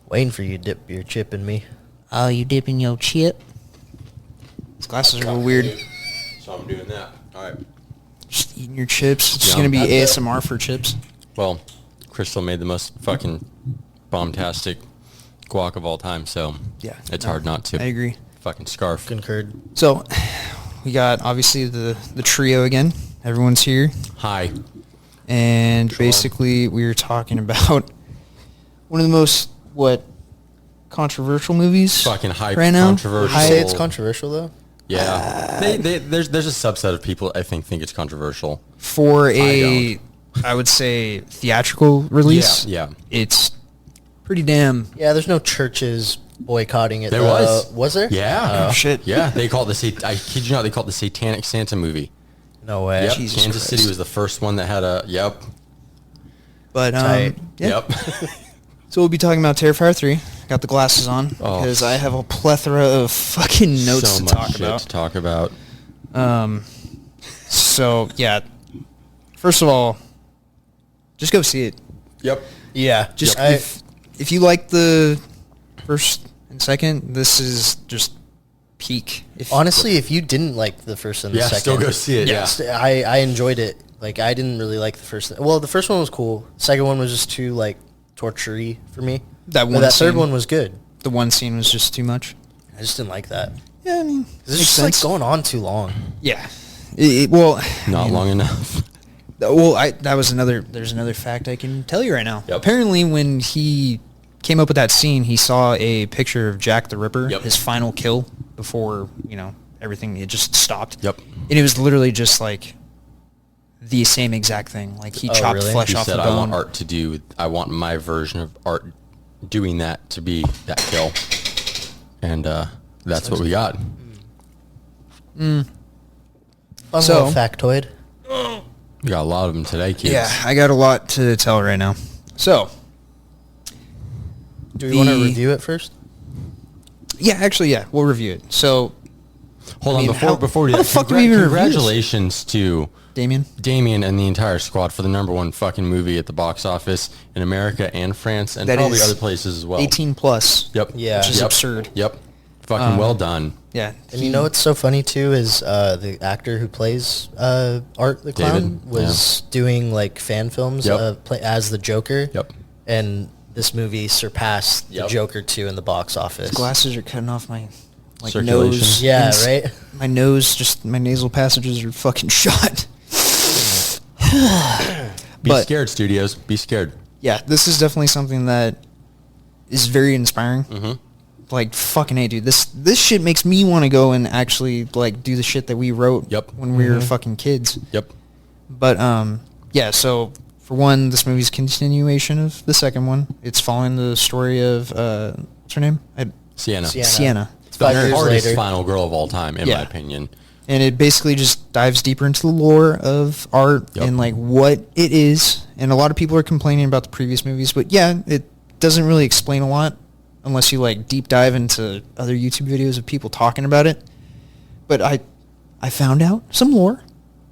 Waiting for you to dip your chip in me. Oh, you dipping your chip? These glasses are a little weird. So I'm doing that. All right. Just eating your chips. It's just Yeah. going to be ASMR for chips. Well, Crystal made the most fucking bombastic guac of all time, so Yeah, it's hard not to. I agree. Fucking scarf. Concurred. So, we got, obviously, the trio again. Everyone's here. Hi. And Sure. basically, we were talking about one of the most, controversial movies Fucking hype, right now. controversial. Would you say it's controversial, though? Yeah. There's a subset of people I think it's controversial. For I would say, theatrical release. Yeah. It's pretty damn... Yeah, there's no churches boycotting it. There was. Was there? Yeah. Oh, shit. Yeah, they called I kid you not, they called it the Satanic Santa movie. No way. Yep. Jesus Kansas Christ. City was the first one that had a, yep. But, Tight. yeah. Yep. So we'll be talking about Terrifier 3. Got the glasses on Oh. because I have a plethora of fucking notes so to much talk shit about. to talk about. So, yeah. First of all, just go see it. Yep. Yeah. Just if you like the first and second, this is just peak. Honestly, if you didn't like the first and the second, still go see it. Yeah. I enjoyed it. Like, I didn't really like the first. Well, the first one was cool. The second one was just too torture-y for me. That But that third one was good. The one scene was just too much. I just didn't like that. Yeah, I mean, It's just like going on too long. Yeah. Not long enough. Well, there's another fact I can tell you right now. Yep. Apparently, when he came up with that scene, he saw a picture of Jack the Ripper, Yep. his final kill before, everything, it just stopped. Yep. And it was literally just like the same exact thing. Like he chopped really? flesh He off said, the I bone. want my version of art doing that to be that kill. And that's what we got. Fun So- little factoid. We got a lot of them today, kids. Yeah, I got a lot to tell right now. So, Do we want to review it first? yeah, we'll review it. So, Hold I mean, on, before we do how the that, fuck do we even review this? congratulations to Damien, and the entire squad for the #1 fucking movie at the box office in America and France and That probably is other places as well. 18 plus. Yep. Yeah. Which is Yep. absurd. Yep. Fucking well done. Yeah. And you know what's so funny too is the actor who plays Art the Clown David, was doing like fan films Yep. as the Joker. Yep. And this movie surpassed the Yep. Joker 2 in the box office. Glasses are cutting off my Circulation. nose. Yeah, and right? My nose, just my nasal passages are fucking shot. Be But- scared, studios. Be scared. Yeah, this is definitely something that is very inspiring. Mm-hmm. Like, fucking A, dude. This shit makes me want to go and actually, like, do the shit that we wrote Yep. when we were fucking kids. Yep. But, yeah, so, for one, this movie's a continuation of the second one. It's following the story of, what's her name? Sienna. Sienna. It's The 5 years hardest later. final girl of all time, in Yeah. my opinion. And it basically just dives deeper into the lore of art Yep. and, like, what it is. And a lot of people are complaining about the previous movies. But, yeah, it doesn't really explain a lot unless you, like, deep dive into other YouTube videos of people talking about it. But I found out some lore.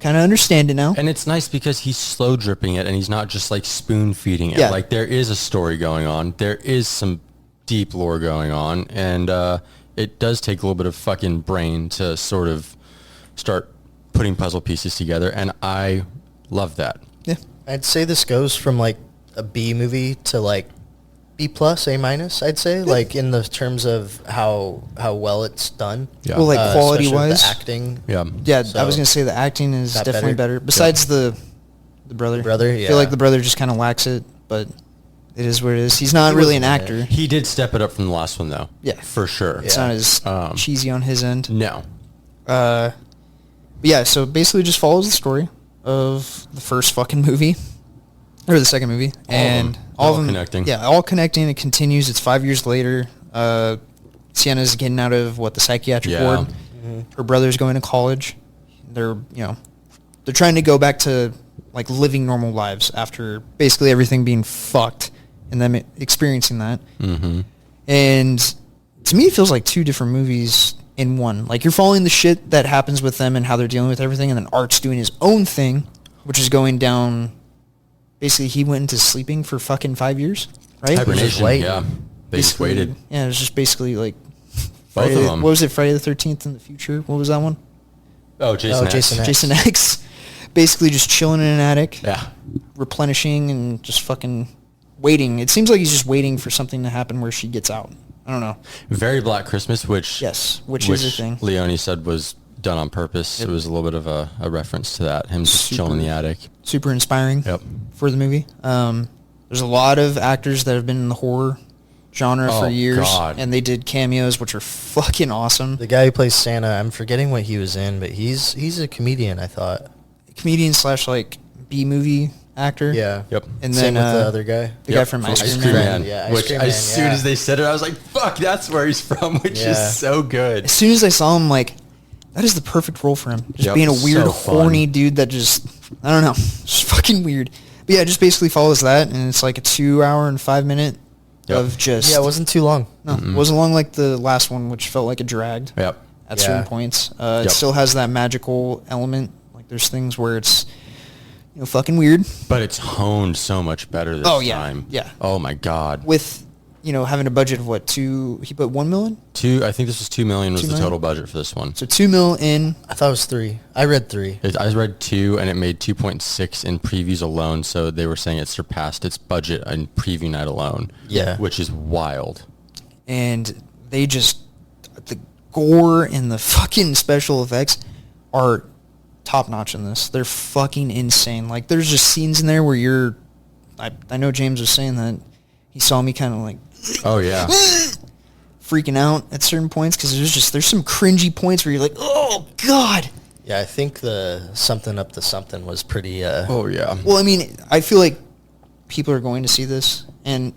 Kind of understand it now. And it's nice because he's slow dripping it and he's not just like spoon feeding it. Yeah. Like there is a story going on. There is some deep lore going on. And it does take a little bit of fucking brain to sort of start putting puzzle pieces together. And I love that. Yeah. I'd say this goes from like a B movie to like B plus, A minus, I'd say, like in the terms of how well it's done. Yeah. Well, like, Especially with quality-wise? the acting. Yeah. Yeah, So- I was going to say the acting is That definitely better? better. Besides the brother. Brother, I yeah. feel like the brother just kind of lacks it, but it is what it is. He's not He really an wasn't in actor. He did step it up from the last one though. Yeah. For sure. It's Yeah. not as Um, cheesy on his end. No. But yeah, so basically just follows the story of the first fucking movie. Or the second movie. And all of them connecting. Yeah, all connecting. It continues. It's 5 years later. Sienna's getting out of the psychiatric Yeah. ward. Her brother's going to college. They're they're trying to go back to like living normal lives after basically everything being fucked and them experiencing that. Mm-hmm. And to me, it feels like two different movies in one. Like, you're following the shit that happens with them and how they're dealing with everything, and then Art's doing his own thing, which is going down. Basically, he went into sleeping for fucking 5 years, right? Hibernation, late. yeah. They just waited. Yeah, it was just basically like Both of them. What was it? Friday the 13th in the future. What was that one? Oh, Jason X. Jason X. Basically just chilling in an attic. Yeah. Replenishing and just fucking waiting. It seems like he's just waiting for something to happen where she gets out. I don't know. Very Black Christmas, which is a thing. Leone said was done on purpose. Yep. It was a little bit of a reference to that. Him just chilling in the attic. Super inspiring. For the movie. There's a lot of actors that have been in the horror genre for years, and they did cameos, which are fucking awesome. The guy who plays Santa, I'm forgetting what he was in, but he's a comedian. I thought comedian / like B-movie actor. Yeah. Yep. And same then with the other guy, the guy from Ice Cream Man. Yeah. Which as soon as they said it, I was like, "Fuck, that's where he's from," which is so good. As soon as I saw him, like, that is the perfect role for him. Just being a weird, horny dude that just, I don't know, just fucking weird. But yeah, it just basically follows that, and it's like a 2 hour and 5 minute of just... Yeah, it wasn't too long. No, it wasn't long like the last one, which felt like it dragged at certain points. It still has that magical element. Like, there's things where it's, you know, fucking weird. But it's honed so much better this time. Yeah. Oh, my God. With, you know, having a budget of what, he put $1 million? I think this was $2 million was the total budget for this one. So $2 million in. I thought it was 3. I read 3. I read 2, and it made 2.6 in previews alone. So they were saying it surpassed its budget in preview night alone. Yeah, which is wild. And they just, the gore and the fucking special effects are top notch in this. They're fucking insane. Like, there's just scenes in there where I know James was saying that he saw me kind of like, oh yeah, freaking out at certain points because there's some cringy points where you're like, oh God. Yeah, I think the something up to something was pretty. Oh yeah. Well, I mean, I feel like people are going to see this, and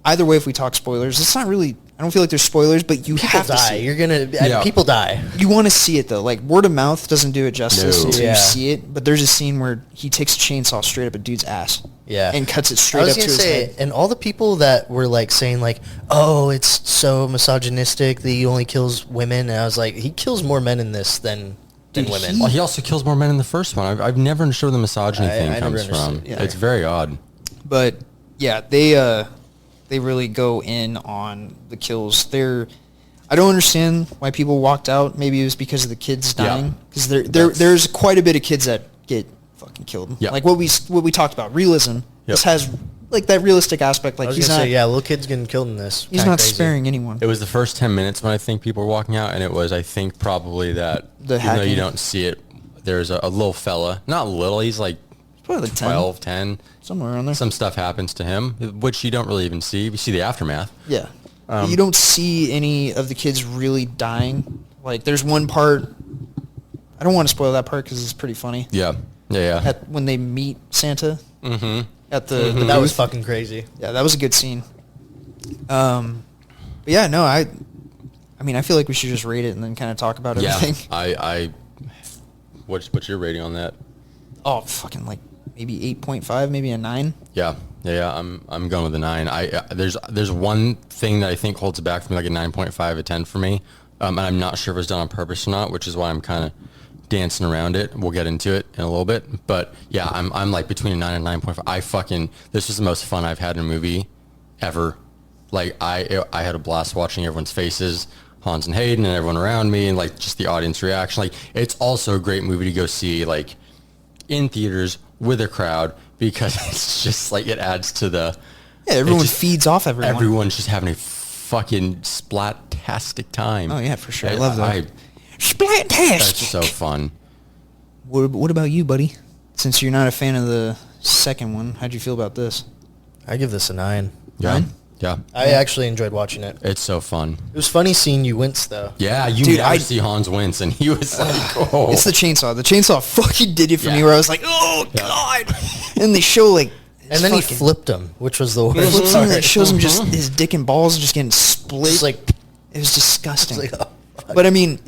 either way, if we talk spoilers, it's not really. I don't feel like there's spoilers, but you have to see it. You're gonna people die. You want to see it though. Like, word of mouth doesn't do it justice until you see it. But there's a scene where he takes a chainsaw straight up a dude's ass. Yeah. And cuts it straight up to his head. And all the people that were like saying like, oh, it's so misogynistic that he only kills women, and I was like, he kills more men in this than women. Well, he also kills more men in the first one. I've never understood where the misogyny thing comes from. Yeah. It's very odd. But yeah, they really go in on the kills. I don't understand why people walked out. Maybe it was because of the kids dying. Because there's quite a bit of kids that get fucking killed. Yeah. Like what we talked about, realism. This has like that realistic aspect. Like, he's not. Yeah, little kids getting killed in this. He's not sparing anyone. It was the first 10 minutes when I think people were walking out, and it was, I think, probably that, even though you don't see it, there's a little fella. Not little, he's like probably like 12, 10. Somewhere around there. Some stuff happens to him, which you don't really even see. You see the aftermath. Yeah. You don't see any of the kids really dying. Like, there's one part, I don't want to spoil that part because it's pretty funny. Yeah. Yeah. When they meet Santa. Mm-hmm. That was fucking crazy. Yeah, that was a good scene. But yeah, no, I mean, I feel like we should just rate it and then kind of talk about everything. Yeah, what's your rating on that? Oh, fucking like maybe 8.5, maybe a 9. Yeah. I'm going with a 9. There's one thing that I think holds it back from like a 9.5, a 10 for me, and I'm not sure if it's done on purpose or not, which is why I'm kind of dancing around it. We'll get into it in a little bit, but yeah, I'm like between a 9 and 9.5. This was the most fun I've had in a movie ever. Like, I had a blast watching everyone's faces, Hans and Hayden and everyone around me, and like just the audience reaction. Like, it's also a great movie to go see like in theaters with a crowd, because it's just like, it adds to the... Yeah, everyone feeds off everyone. Everyone's just having a fucking splat-tastic time. Oh yeah, for sure. I love that. Splat-tastic. That's so fun. What about you, buddy? Since you're not a fan of the second one, how'd you feel about this? I give this a 9. Yeah. 9? Yeah. I actually enjoyed watching it. It's so fun. It was funny seeing you wince, though. Yeah, I see Hans wince, and he was like, oh. It's the chainsaw. The chainsaw fucking did it for me, where I was like, oh, God. And they show, like... And then he flipped him, which was the worst. Flips him, and it shows him just his dick and balls just getting split. Just like, it was disgusting. Like, oh, but I mean,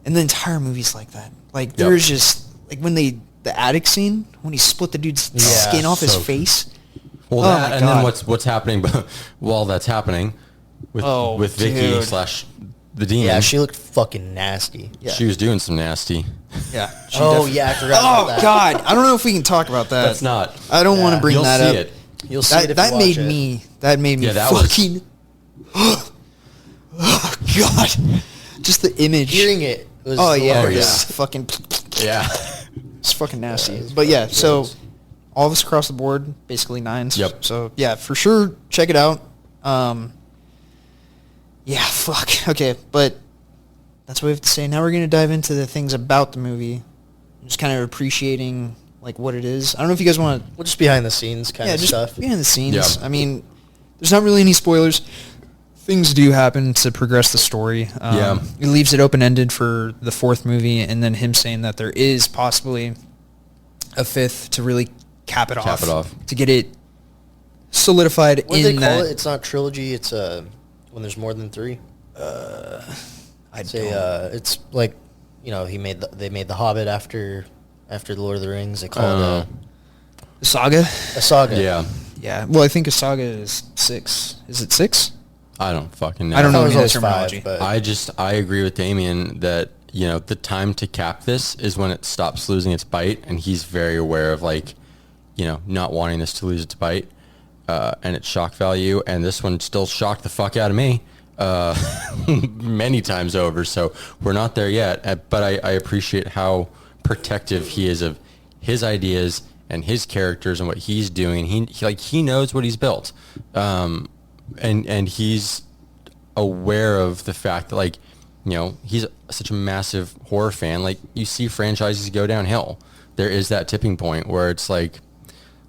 and the entire movie's like that. Like, there's just... Like, when the attic scene, when he split the dude's skin off his face... Well, and then what's happening while that's happening with Vicky / the demon? Yeah, she looked fucking nasty. Yeah. She was doing some nasty. Yeah. I forgot about that. Oh, God. I don't know if we can talk about that. That's not. I don't want to bring that up. You'll see it. That made me yeah, that fucking Oh God! Just the image. Hearing it was Oh yeah, hilarious. it's fucking. Yeah. It's fucking nasty. it's But yeah, fucking so gross. all of us across the board, basically 9s. Yep. So yeah, for sure, check it out. Yeah, fuck. Okay, but that's what we have to say. Now we're gonna dive into the things about the movie, just kind of appreciating like what it is. I don't know if you guys want to. Well, just behind the scenes kind of Just stuff. behind the scenes. Yeah. I mean, there's not really any spoilers. Things do happen to progress the story. Yeah. It leaves it open-ended for the 4th movie, and then him saying that there is possibly a 5th to really cap it off. To get it solidified What do in they that. call it? It's not trilogy. It's when there's more than 3. I'd Say it's like, they made the Hobbit after the Lord of the Rings. They call it the saga. a saga. Yeah. Yeah. Well, I think a saga is 6. Is it 6? I don't fucking know. I don't know I thought it any was of the always terminology. 5, but I agree with Damien that, the time to cap this is when it stops losing its bite, and he's very aware of not wanting this to lose its bite and its shock value, and this one still shocked the fuck out of me many times over, so we're not there yet, but I appreciate how protective he is of his ideas and his characters and what he's doing. He knows what he's built. And he's aware of the fact that he's such a massive horror fan. Like, you see franchises go downhill. There is that tipping point where it's like,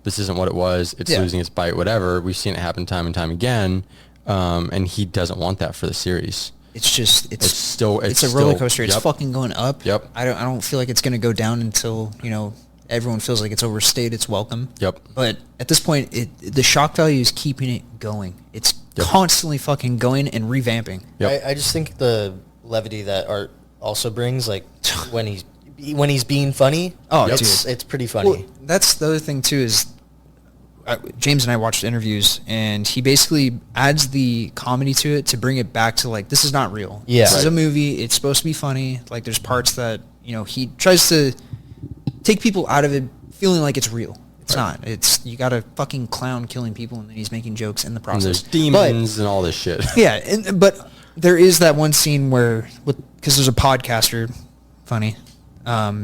this isn't what it was. It's losing its bite, whatever. We've seen it happen time and time again. And he doesn't want that for the series. It's just It's a roller coaster. It's yep. fucking going up. Yep. I don't feel like it's going to go down until everyone feels like it's overstayed its welcome. Yep. But at this point, the shock value is keeping it going. It's constantly fucking going and revamping. Yep. I just think the levity that art also brings, like when he's being funny. Oh, it's pretty funny. Well, that's the other thing too is James and I watched interviews, and he basically adds the comedy to it to bring it back to like, this is not real. Yeah. This is a movie. It's supposed to be funny. Like, there's parts that he tries to take people out of it feeling like it's real. It's not. It's, you got a fucking clown killing people, and then he's making jokes in the And process. there's demons and all this shit. Yeah, but there is that one scene where, because there's a podcaster, funny,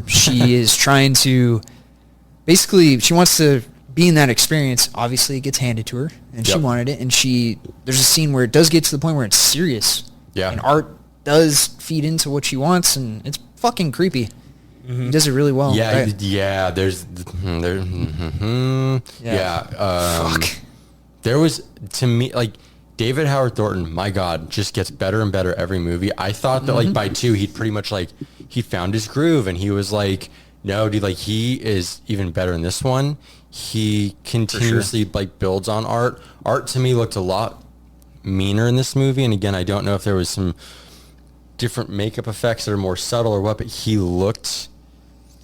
she is trying to, basically, she wants to be in that experience. Obviously, it gets handed to her, and she wanted it, and there's a scene where it does get to the point where it's serious. Yeah. And art does feed into what she wants, and it's fucking creepy. He does it really well. Yeah, Right? yeah. Fuck. There was, to me, like, David Howard Thornton, my God, just gets better and better every movie. I thought that, like, by 2, he'd pretty much, like, he found his groove, and he was like, no, dude, like, he is even better in this one. He continuously, like, builds on art. Art, to me, looked a lot meaner in this movie, and again, I don't know if there was some different makeup effects that are more subtle or what, but he looked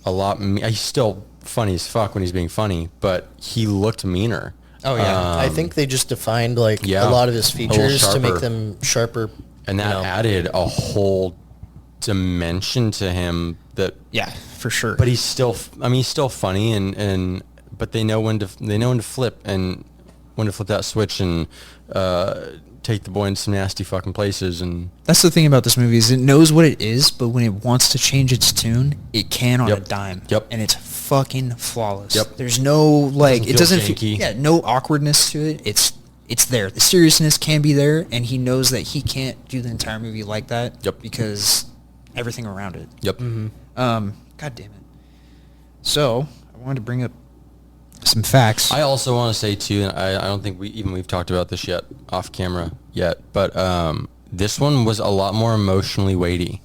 a lot, he's still funny as fuck when he's being funny, but he looked meaner. Oh, yeah. I think they just defined like yeah, a lot of his a little features to sharper. make them sharper. And that added a whole dimension to him that, Yeah, for sure. but he's still, he's still funny and but they know when to flip and when to flip that switch and take the boy in some nasty fucking places. And that's the thing about this movie is it knows what it is, but when it wants to change its tune, it can on a dime. Yep. And it's fucking flawless. Yep. There's no like it doesn't feel feel, janky. no awkwardness to it. It's there. The seriousness can be there, and he knows that he can't do the entire movie like that. Yep. Because everything around it. Yep. God damn it. So I wanted to bring up some facts. I also want to say too, and I don't think we've talked about this yet off camera yet, but this one was a lot more emotionally weighty.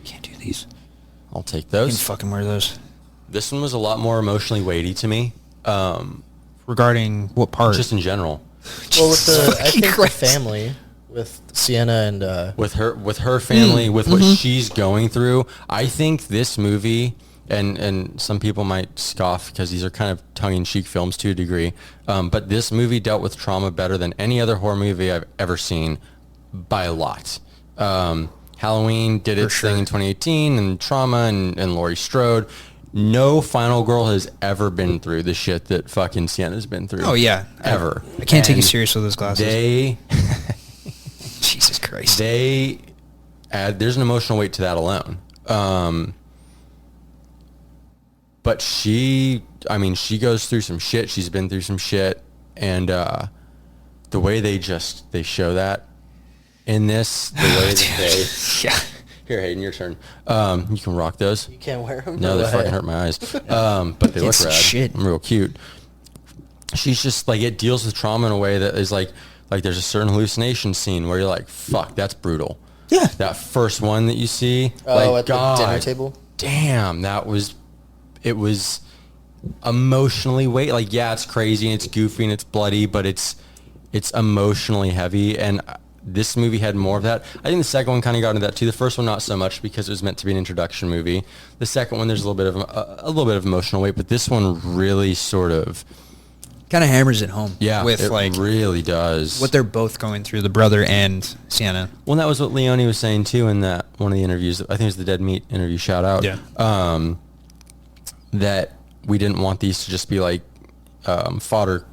Can't do these. I'll take You can those. fucking wear those. This one was a lot more emotionally weighty to me, Regarding what part? Oh, just in general. Well, with the I Fucking think the Christ. family with Sienna and With her family, with what she's going through, I think this movie, and some people might scoff because these are kind of tongue-in-cheek films to a degree, but this movie dealt with trauma better than any other horror movie I've ever seen by a lot. Halloween did its thing in 2018, and trauma and Laurie Strode. No final girl has ever been through the shit that fucking Sienna's been through. Oh, yeah. Ever. I can't take you And serious with those glasses. They Christ. They add, there's an emotional weight to that alone. But she goes through some shit. She's been through some shit. And the way they show that in this, the way that they... Yeah. Here, Hayden, your turn. You can rock those. You can't wear them? No, they fucking hurt my eyes. But they look rad. Shit. I'm real cute. She's just like, it deals with trauma in a way that is like there's a certain hallucination scene where you're like, fuck, that's brutal. Yeah. That first one that you see. Oh, like, at the dinner table? Damn, it was emotionally weight. Like, yeah, it's crazy and it's goofy and it's bloody, but it's emotionally heavy. And this movie had more of that. I think the second one kind of got into that too. The first one not so much because it was meant to be an introduction movie. The second one, there's a little bit of emotional weight, but this one really sort of kind of hammers it home. Yeah, with it like really does. what they're both going through, the brother and Sienna. Well, that was what Leone was saying too in that one of the interviews. I think it was the Dead Meat interview. Shout out. Yeah. That we didn't want these to just be like fodder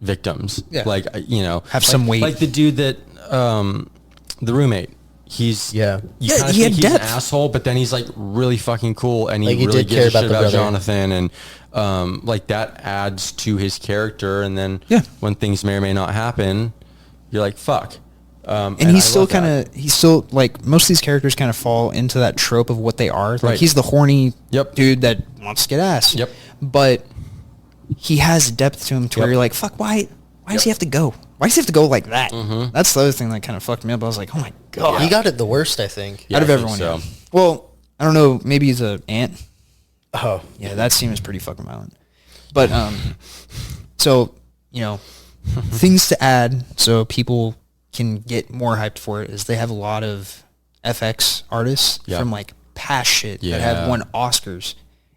victims. Yeah. Like, you know, Have some weight. Like the dude that the roommate. He's Yeah. You Yeah, kind of he think had he's depth. an asshole, but then he's like really fucking cool, and he Like, he really did care gives a about shit the about brother. Jonathan, and like that adds to his character. And then Yeah. when things may or may not happen, you're like, fuck. And I he's still love that. he's still like, most of these characters kind of fall into that trope of what they are. Like, Right. he's the horny Yep. dude that wants to get ass. Yep. But he has depth to him to where Yep. you're like, fuck, why does Yep. he have to go? Why does he have to go like that? Mhm. That's the other thing that kind of fucked me up. I was like, oh my God. He got it the worst, I think. Yeah, Out of I think everyone. so. Yeah. Well, I don't know. Maybe he's an ant. Oh. Yeah, that scene is pretty fucking violent. But, so, you know, things to add so people can get more hyped for it is they have a lot of FX artists Yeah. from like past shit that Yeah. have won Oscars.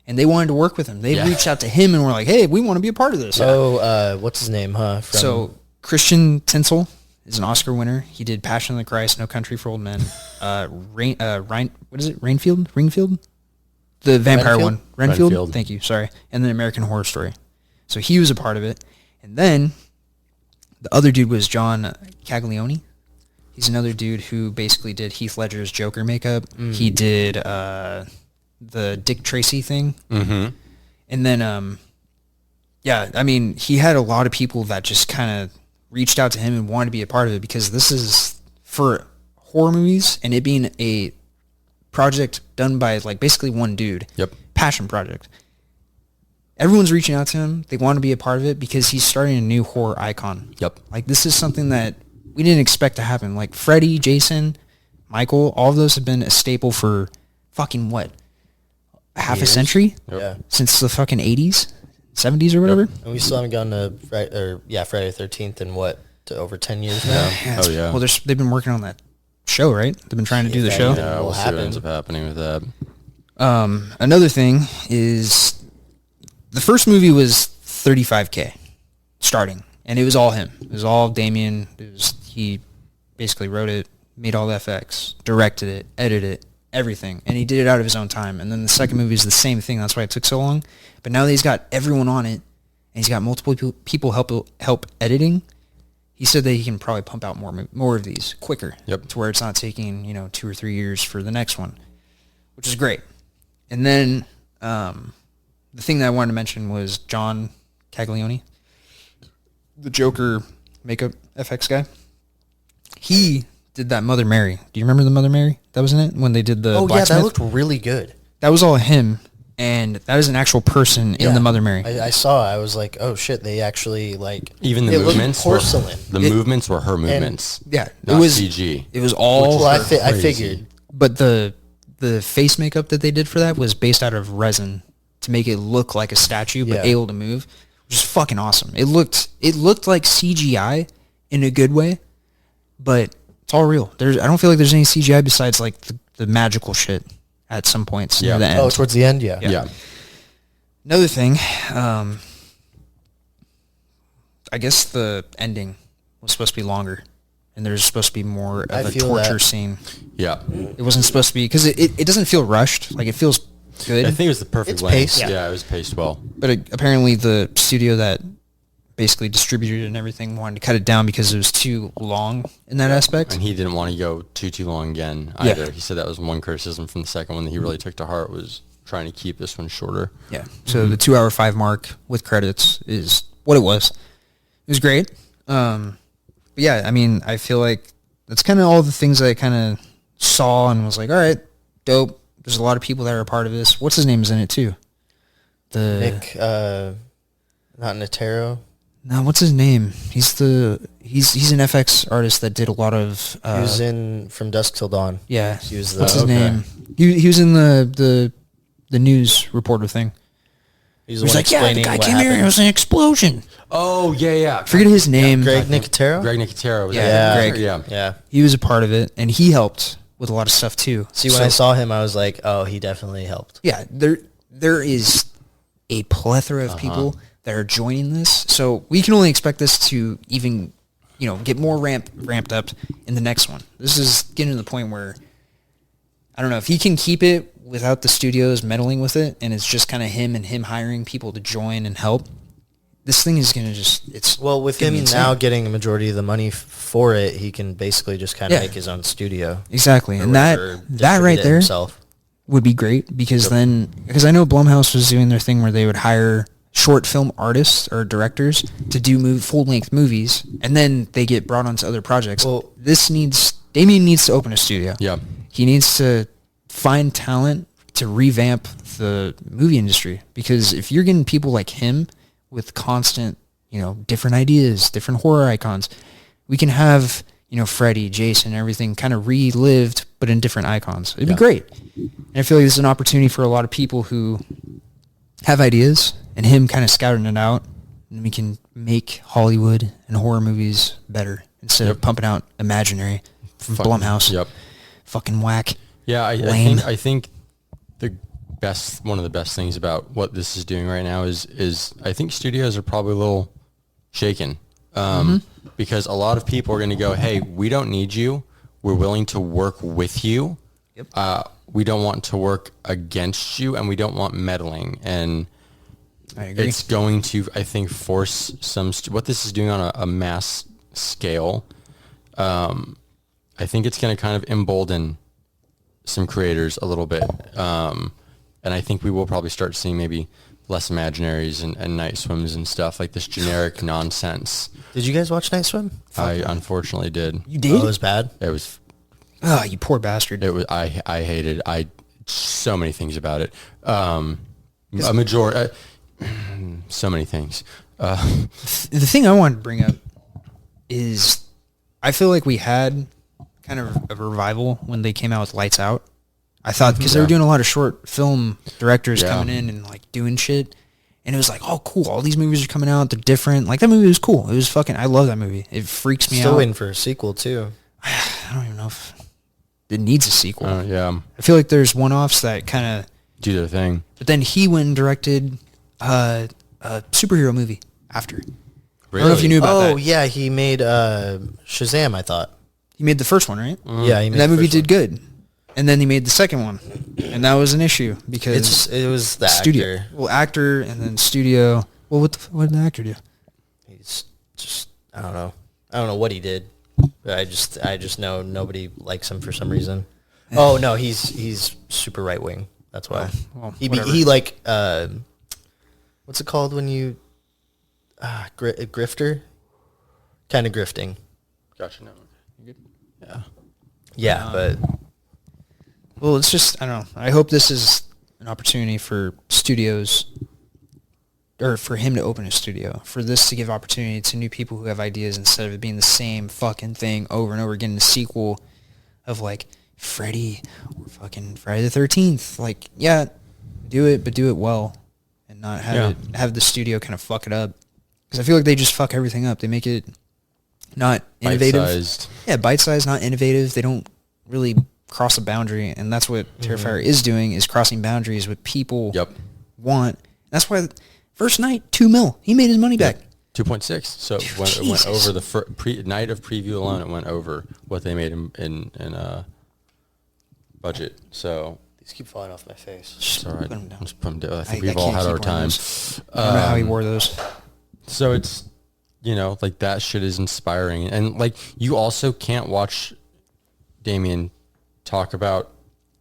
And they wanted to work with him. They Yeah. reached out to him and were like, hey, we want to be a part of this. Oh, what's his name, huh? From, So Christian Tinsel is an Oscar winner. He did Passion of the Christ, No Country for Old Men. What is it? Ringfield? The vampire Renfield? one. Renfield? Renfield. Thank you. Sorry. And then American Horror Story. So he was a part of it. And then the other dude was John Caglione. He's another dude who basically did Heath Ledger's Joker makeup. He did the Dick Tracy thing. Mm-hmm. And then, yeah, I mean, he had a lot of people that just kind of reached out to him and wanted to be a part of it because this is for horror movies and it being a project done by like basically one dude. Yep. Passion project. Everyone's reaching out to him. They want to be a part of it because he's starting a new horror icon. Yep. Like, this is something that we didn't expect to happen. Like, Freddy, Jason, Michael, all of those have been a staple for fucking what? Half a Years. century? Yep. Yeah. Since the fucking 80s? 70s or whatever? And we still haven't gotten to Friday the 13th in what, to over 10 years now? Yeah. Oh, yeah. Well, they've been working on that show, right? They've been trying to do the If show. anything. Yeah, will we'll see what happen. ends up happening with that. Another thing is the first movie was $35K starting, and it was all him. It was all Damien. He basically wrote it, made all the FX, directed it, edited it, everything, and he did it out of his own time. And then the second movie is the same thing. That's why it took so long. But now that he's got everyone on it, and he's got multiple people help editing, he said that he can probably pump out more of these quicker. Yep. To where it's not taking 2 or 3 years for the next one, which is great. And then the thing that I wanted to mention was John Caglione, the Joker makeup FX guy. He did that Mother Mary. Do you remember the Mother Mary that was in it when they did the Oh, yeah, blacksmith? that looked really good. That was all him, and that is an actual person in Yeah. the Mother Mary. I saw. I was like, oh shit! They actually like Even the it looked movements porcelain. The movements were her movements. Yeah, Not it was CG. It was all. Well, her. I crazy. figured. But the face makeup that they did for that was based out of resin to make it look like a statue, but Yeah. able to move, which is fucking awesome. It looked like CGI in a good way, but it's all real. I don't feel like there's any CGI besides like the magical shit at some points near Yeah. the end. Oh, towards the end, yeah. Yeah. Another thing, I guess the ending was supposed to be longer, and there's supposed to be more I of a feel torture that. scene. Yeah. It wasn't supposed to be because it doesn't feel rushed. Like, it feels good. I think it was the perfect It's length. paced. Yeah, it was paced well. But apparently the studio that basically distributed and everything wanted to cut it down because it was too long in that aspect. And he didn't want to go too long again either. He said that was one criticism from the second one that he really took to heart, was trying to keep this one shorter. Yeah. So the 2 hour 5 mark with credits is what it was. It was great. But yeah, I mean, I feel like that's kind of all the things I kind of saw and was like, all right, dope. There's a lot of people that are a part of this. What's his name is in it too? Nick, not Notaro. No, what's his name? He's an FX artist that did a lot of. He was in From Dusk Till Dawn. Yeah. He was what's his name? He was in the news reporter thing. He's like, yeah, the guy came here and it was an explosion. Oh, yeah. Forget his name. Greg Nicotero? Greg Nicotero. Was Greg. Yeah. He was a part of it, and he helped with a lot of stuff too. See, when I saw him, I was like, oh, he definitely helped. Yeah, there is a plethora of people that are joining this, so we can only expect this to even, get more ramped up in the next one. This is getting to the point where, I don't know, if he can keep it without the studios meddling with it, and it's just kind of him hiring people to join and help, this thing is going to just, well, with him now getting a majority of the money for it, he can basically just kind of make his own studio. Exactly, and that right there would be great, because because I know Blumhouse was doing their thing where they would hire short film artists or directors to do full-length movies, and then they get brought onto other projects. Well, Damien needs to open a studio. Yeah. He needs to find talent to revamp the movie industry, because if you're getting people like him with constant, different ideas, different horror icons, we can have, Freddy, Jason, everything kind of relived, but in different icons. It'd be great. And I feel like this is an opportunity for a lot of people who have ideas, and him kind of scouting it out, and we can make Hollywood and horror movies better instead of pumping out Imaginary from Blumhouse. Yep. Fucking whack. Yeah, I think one of the best things about what this is doing right now is I think studios are probably a little shaken, because a lot of people are going to go, hey, we don't need you. We're willing to work with you. Yep. We don't want to work against you, and we don't want meddling. And I agree. It's going to, I think, force what this is doing on a mass scale. I think it's going to kind of embolden some creators a little bit. And I think we will probably start seeing maybe less Imaginaries and Night Swims and stuff, like this generic nonsense. Did you guys watch Night Swim? I unfortunately did. You did? Oh, it was bad? It was... Oh, you poor bastard. It was. I hated so many things about it. A majority... so many things. The thing I wanted to bring up is I feel like we had kind of a revival when they came out with Lights Out. I thought, because they were doing a lot of short film directors coming in and like doing shit, and it was like, oh cool, all these movies are coming out, they're different. Like, that movie was cool. It was fucking, I love that movie. It freaks me out. Still waiting for a sequel too. I don't even know if it needs a sequel. Yeah. I feel like there's one-offs that kind of do their thing. But then he went and directed a superhero movie after. Really? I don't know if you knew about that. Oh yeah, he made Shazam, I thought. He made the first one, right? Yeah, he made that movie did good. And then he made the second one, and that was an issue because it was the studio. actor. Well, actor and then studio. Well, what did the actor do? He's just I don't know what he did. But I just know nobody likes him for some reason. Oh no, he's super right wing. That's why. Well, he like what's it called when you grifter? Kind of grifting. Gotcha. No. You good? Yeah. Yeah, but. Well, it's just, I don't know. I hope this is an opportunity for studios, or for him to open a studio, for this to give opportunity to new people who have ideas instead of it being the same fucking thing over and over again, the sequel of like Freddy or fucking Friday the 13th. Like, yeah, do it, but do it well and not have the studio kind of fuck it up. Because I feel like they just fuck everything up. They make it not innovative. Bite-sized. Yeah, bite-sized, not innovative. They don't really cross a boundary, and that's what Terrifier is doing, is crossing boundaries what people want. That's why first night, $2 million. He made his money back. 2.6. So it went over the night of preview alone. It went over what they made in budget. So these keep falling off my face. It's all right. Put 'em down. I think we've all had our time. I don't know how he wore those. So it's you know, like that shit is inspiring. And like you also can't watch Damien talk about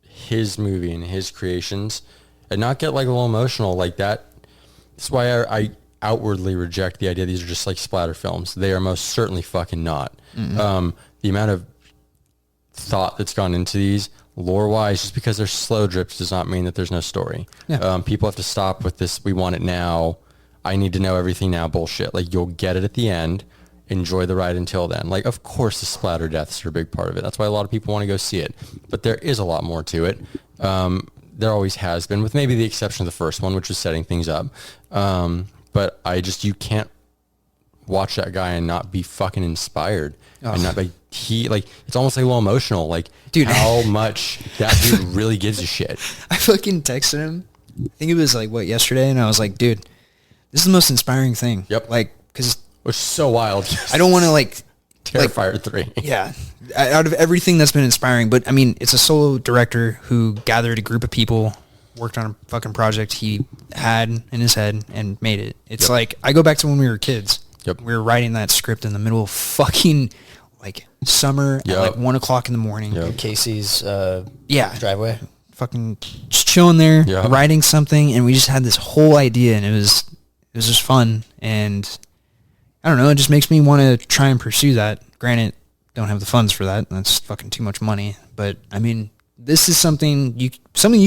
his movie and his creations and not get like a little emotional like that. That's why I outwardly reject the idea these are just like splatter films. They are most certainly fucking not. The amount of thought that's gone into these lore wise, just because they're slow drips does not mean that there's no story. People have to stop with this we want it now, I need to know everything now bullshit. Like you'll get it at the end, enjoy the ride until then. Like of course the splatter deaths are a big part of it, that's why a lot of people want to go see it, but there is a lot more to it. There always has been, with maybe the exception of the first one, which was setting things up. But you can't watch that guy and not be fucking inspired. And not like it's almost like a little emotional. Like, dude, how much that dude really gives a shit. I fucking texted him. I think it was like yesterday, and I was like, dude, this is the most inspiring thing. Yep. Like, because which is so wild. I don't want to like Terrifier 3. Yeah. Out of everything that's been inspiring, but I mean, it's a solo director who gathered a group of people, worked on a fucking project he had in his head and made it. It's like, I go back to when we were kids. Yep. We were writing that script in the middle of fucking like summer at like 1 o'clock in the morning. In Casey's driveway. Fucking just chilling there, writing something, and we just had this whole idea, and it was just fun. And I don't know, it just makes me want to try and pursue that. Granted, don't have the funds for that. That's fucking too much money. But I mean, this is something you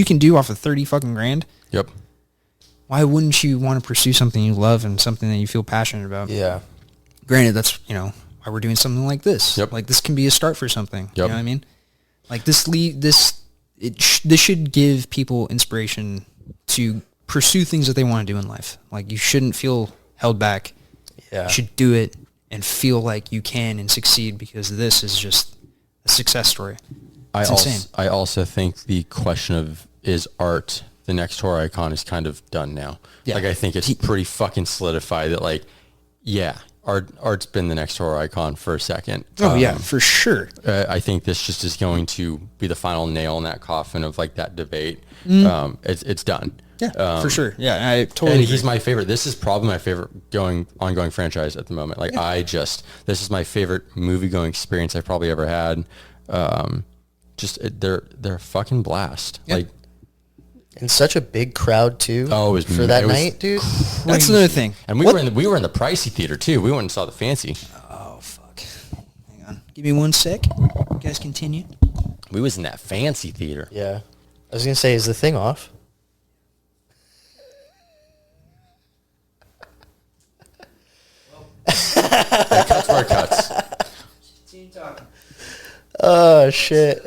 can do off of 30 fucking grand. Yep. Why wouldn't you want to pursue something you love and something that you feel passionate about? Yeah. Granted, that's, why we're doing something like this. Yep. Like this can be a start for something. Yep. You know what I mean? Like this should give people inspiration to pursue things that they want to do in life. Like you shouldn't feel held back. Yeah. You should do it and feel like you can and succeed, because this is just a success story. It's insane. I also think the question of is art the next horror icon is kind of done now. Yeah. Like I think it's pretty fucking solidified that like, yeah, art's been the next horror icon for a second. Oh yeah, for sure. I think this just is going to be the final nail in that coffin of like that debate. It's done. Yeah, for sure. Yeah, I totally and agree. He's my favorite. This is probably my favorite ongoing franchise at the moment. Like this is my favorite movie going experience I've probably ever had. They're a fucking blast. Yeah. Like, and such a big crowd too. Oh, it was for that night, dude. Crazy. That's another thing. And we were in the pricey theater too. We went and saw the fancy. Oh fuck! Hang on, give me 1 sec. You guys continue. We was in that fancy theater. Yeah, I was gonna say, is the thing off? It cuts where it cuts. Oh shit!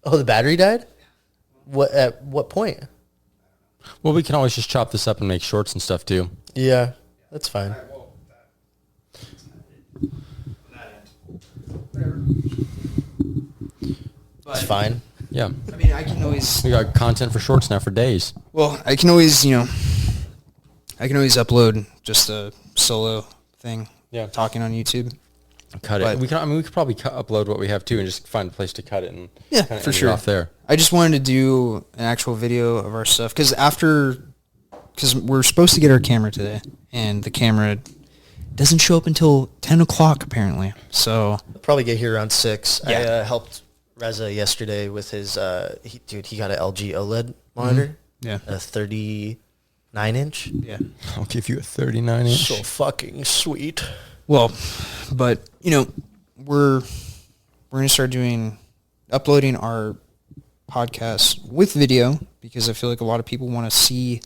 Oh, the battery died. What? At what point? Well, we can always just chop this up and make shorts and stuff too. Yeah, that's fine. It's fine. Yeah. I mean, I can always. We got content for shorts now for days. Well, I can always, upload just a solo thing. Yeah. Talking on YouTube. Cut it. We could probably upload what we have too, and just find a place to cut it and for sure off there. I just wanted to do an actual video of our stuff because we're supposed to get our camera today, and the camera doesn't show up until 10 o'clock apparently. So I'll probably get here around 6. Yeah. I helped Reza yesterday with his. He got an LG OLED monitor. Yeah. A 39-inch. Yeah. I'll give you a 39-inch. So fucking sweet. Well, but we're gonna start uploading our podcast with video because I feel like a lot of people want to see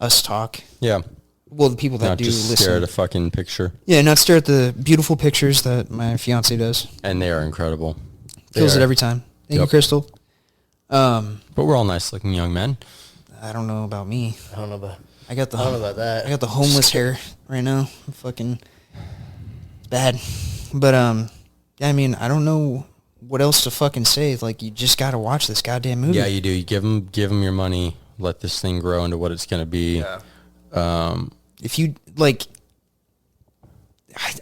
us talk. Yeah. Well, the people that not do just listen. stare at a fucking picture. Yeah, not stare at the beautiful pictures that my fiance does. And they are incredible. Kills it every time. Thank you, Crystal. But we're all nice-looking young men. I don't know about me. I don't know about that. I got the homeless hair right now. It's bad. But I mean, I don't know what else to fucking say. Like, you just got to watch this goddamn movie. Yeah, you do. You give them your money. Let this thing grow into what it's going to be. Yeah. If you like,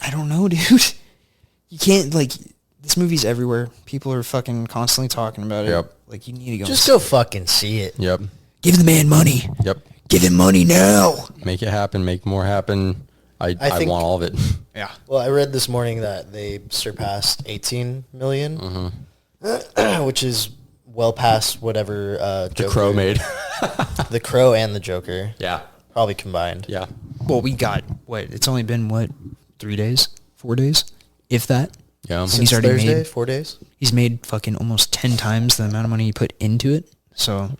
I don't know, dude. You can't this movie's everywhere. People are fucking constantly talking about it. Yep. Like, you need to go. Just go fucking see it. Yep. Give the man money. Yep. Give him money now. Make it happen. Make more happen. I think- want all of it. Yeah. Well, I read this morning that they surpassed 18 million, which is well past whatever The Joker, Crow made. The Crow and the Joker. Yeah. Probably combined. Yeah. Well, we got, it's only been, 3 days? 4 days? If that? Yeah. He's Since already Thursday, made- 4 days? He's made fucking almost 10 times the amount of money he put into it. So,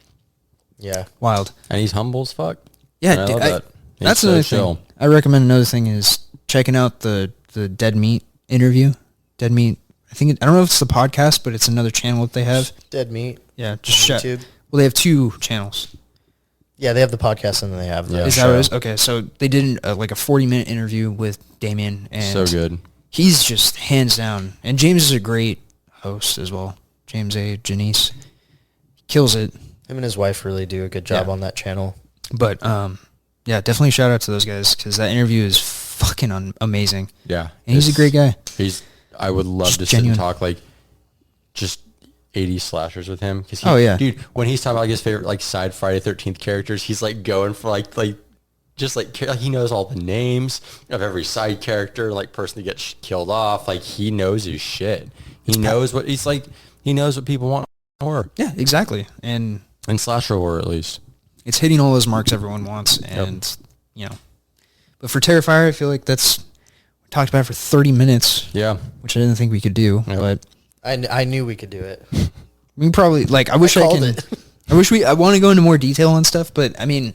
Yeah. wild. And he's humble as fuck. Yeah, And I dude, love that. He's that's so another chill. thing. I recommend another thing is checking out the Dead Meat interview. Dead Meat. I don't know if it's the podcast, but it's another channel that they have. Dead Meat. Yeah, just check. YouTube. Well, they have 2 channels. Yeah, they have the podcast and then they have the Yeah. Is that show. what it is? Okay, so they did like a 40-minute interview with Damien, and So good. he's just hands down. And James is a great host as well. James A. Janice kills it. Him and his wife really do a good job Yeah. on that channel. But yeah, definitely shout out to those guys because that interview is fucking amazing. Yeah. And he's a great guy. I would love Just to genuine. sit and talk like just 80 slashers with him. Cause Oh, yeah. Dude, when he's talking about like his favorite like side Friday 13th characters, he's like going for like he knows all the names of every side character, like person that gets killed off. Like he knows his shit. He knows what people want in horror. Yeah, exactly. And And slasher horror at least. it's hitting all those marks everyone wants. And, but for Terrifier, I feel like we talked about it for 30 minutes, Yeah. which I didn't think we could do. Yep. But I knew we could do it. we can probably, I wish I called can. it. I want to go into more detail on stuff, but I mean,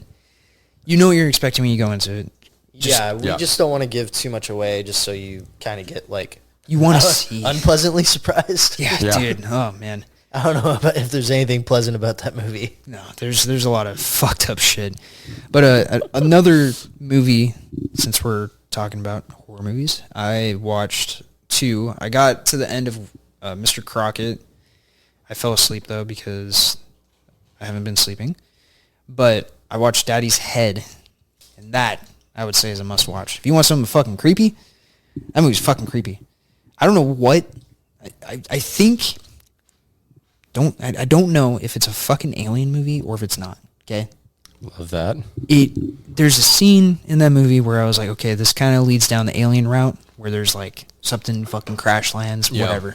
you know what you're expecting when you go into it. We just don't want to give too much away just so you kind of get You want to see. unpleasantly surprised. Yeah, Yeah. dude. Oh, man. I don't know if there's anything pleasant about that movie. No, there's a lot of fucked up shit. But another movie, since we're talking about horror movies, I watched 2. I got to the end of Mr. Crockett. I fell asleep, though, because I haven't been sleeping. But I watched Daddy's Head, and that, I would say, is a must-watch. If you want something fucking creepy, that movie's fucking creepy. I don't know what... I think... I don't know if it's a fucking alien movie or if it's not, okay? Love that. There's a scene in that movie where I was like, okay, this kind of leads down the alien route where there's like something fucking crash lands, Yeah. whatever.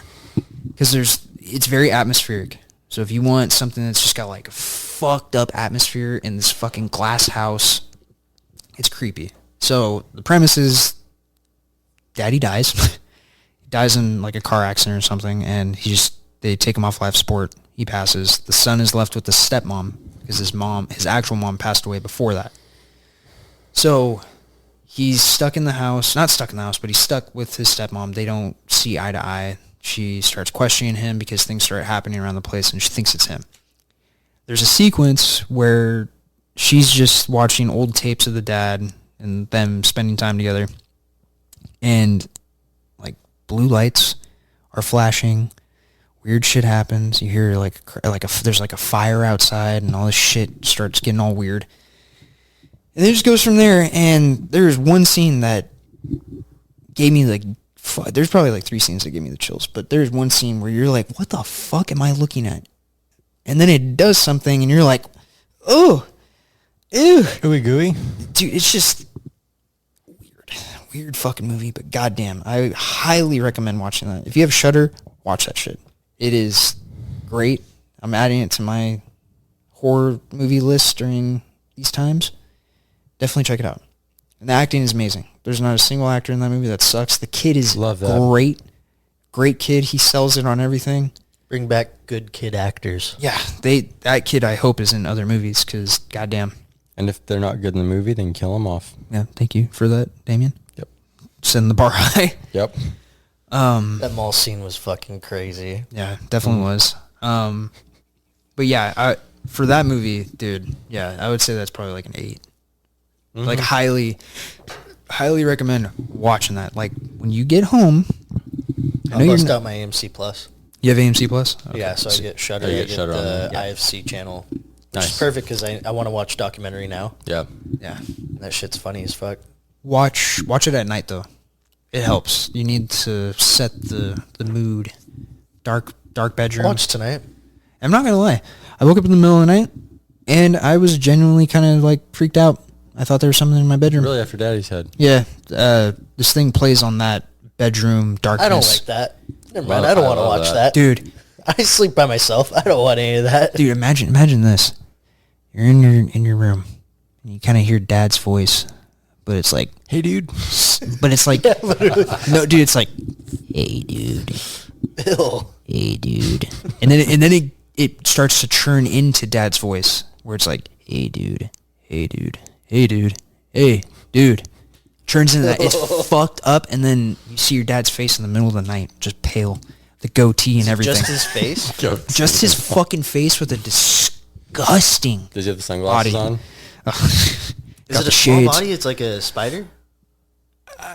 Because it's very atmospheric. So if you want something that's just got like a fucked up atmosphere in this fucking glass house, it's creepy. So the premise is Daddy dies. He dies in like a car accident or something, and they take him off life support. He passes. The son is left with the stepmom because his actual mom passed away before that. So he's stuck in the house. Not stuck in the house, but he's stuck with his stepmom. They don't see eye to eye. She starts questioning him because things start happening around the place, and she thinks it's him. There's a sequence where she's just watching old tapes of the dad and them spending time together, and like blue lights are flashing. Weird shit happens. You hear there's like a fire outside, and all this shit starts getting all weird. And it just goes from there. And there's one scene that gave me there's probably like 3 scenes that gave me the chills, but there's one scene where you're like, what the fuck am I looking at? And then it does something, and you're like, oh, ew, Ooey gooey. dude, it's just weird fucking movie. But goddamn, I highly recommend watching that. If you have Shudder, watch that shit. It is great. I'm adding it to my horror movie list during these times. Definitely check it out. And the acting is amazing. There's not a single actor in that movie that sucks. The kid is Love that. great. Great kid. He sells it on everything. Bring back good kid actors. Yeah, that kid I hope is in other movies because goddamn. And if they're not good in the movie, then kill them off. Yeah, thank you for that, Damien. Yep. Setting the bar high. Yep. That mall scene was fucking crazy. Yeah, definitely was. But yeah, for that movie, dude, yeah, I would say that's probably like an 8. Like highly recommend watching that. Like when you get home, I know I'll bust you're out my AMC Plus. you have AMC Plus. Okay. Yeah, so I get Shudder. Yeah, you I get get Shudder on the there. IFC channel. Which Nice. is perfect because I want to watch documentary now. Yeah. Yeah, That shit's funny as fuck. watch it at night though. It helps. You need to set the mood. Dark bedroom. Watch tonight. I'm not gonna lie. I woke up in the middle of the night and I was genuinely kind of like freaked out. I thought there was something in my bedroom. Really, after Daddy's head? Yeah, this thing plays on that bedroom darkness. I don't like that. Never mind. I don't want to watch that. Dude. I sleep by myself. I don't want any of that. Dude, imagine this. You're in your room, and you kind of hear Dad's voice, but it's like, Hey, dude. but it's like, no, dude, it's like, hey, dude. Ew. Hey, dude. And then it starts to turn into Dad's voice, where it's like, hey, dude. Hey, dude. Hey, dude. Hey, dude. Turns into that. It's fucked up, and then you see your dad's face in the middle of the night, just pale. The goatee and everything. Just his face? Just his fucking face with a disgusting Does he have the sunglasses body. on? Is it a small body? It's like a spider?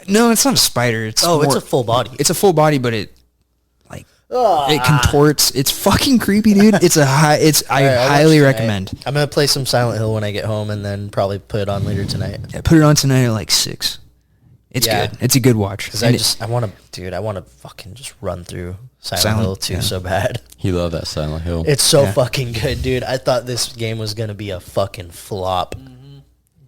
No, it's not a spider. It's it's a full body. It's a full body, but it it contorts. It's fucking creepy, dude. It's a high. I highly recommend. I'm gonna play some Silent Hill when I get home, and then probably put it on later tonight. Yeah, put it on tonight at like 6. It's good. It's a good watch. Because I want to fucking just run through Silent Hill 2 so bad. He loved that Silent Hill. It's so fucking good, dude. I thought this game was gonna be a fucking flop,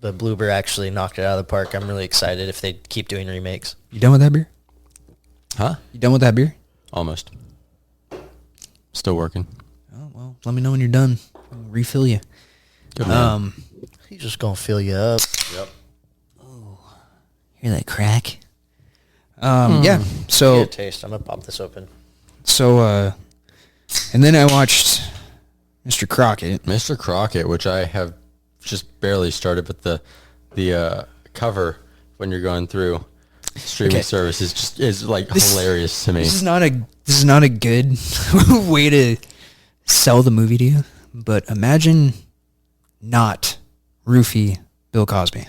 but Bloober actually knocked it out of the park. I'm really excited if they keep doing remakes. You done with that beer? Huh? You done with that beer? Almost. Still working. Oh well, let me know when you're done. I'll refill you. Good man. He's just gonna fill you up. Yep. Hear that crack? Yeah. So Get a taste. I'm gonna pop this open. And then I watched Mr. Crockett. Mr. Crockett, which I have just barely started, but the cover when you're going through streaming services is like hilarious to me. This is not a good way to sell the movie to you, but imagine not roofie Bill Cosby.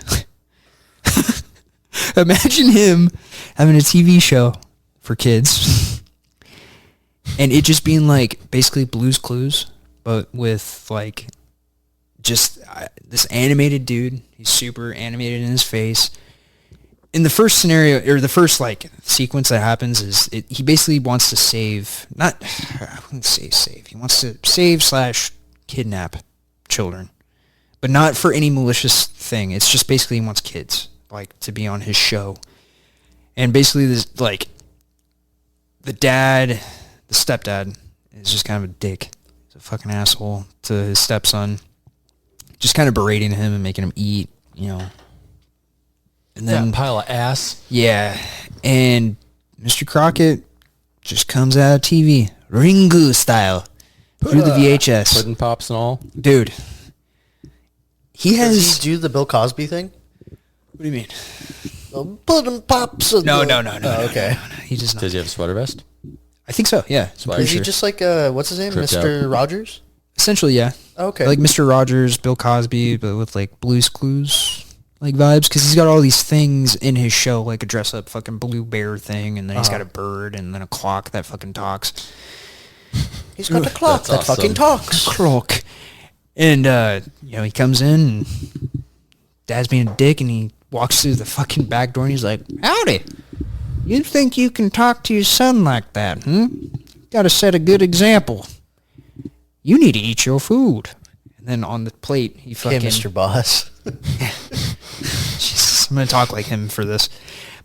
Imagine him having a TV show for kids and it just being like basically Blue's Clues, but with like just this animated dude. He's super animated in his face. In the first scenario, or the first like sequence that happens is he basically wants to save, I wouldn't say save. He wants to save / kidnap children, but not for any malicious thing. It's just basically he wants kids like to be on his show. And basically this like the stepdad is just kind of a dick. He's a fucking asshole to his stepson, just kind of berating him and making him eat, you know. And then that pile of ass. Yeah. And Mr. Crockett just comes out of TV, Ringu style, through the VHS. Pudding pops and all. Dude. Does he do the Bill Cosby thing? What do you mean? Pudding pops. No. Okay. No. He does not. Does he have a sweater vest? I think so, yeah. Is he just like, what's his name? Tripped Mr. out. Rogers? Essentially, yeah. Okay. Like Mr. Rogers, Bill Cosby, but with like Blue's Clues like vibes, because he's got all these things in his show, like a dress up fucking blue bear thing, and then he's got a bird, and then a clock that fucking talks. He's got a clock that fucking talks. Clock. And, he comes in, and Dad's being a dick, and he walks through the fucking back door, and he's like, howdy. You think you can talk to your son like that, Gotta set a good example. You need to eat your food. And then on the plate, he fucking... Hey, Mr. Boss. Jesus, I'm gonna talk like him for this.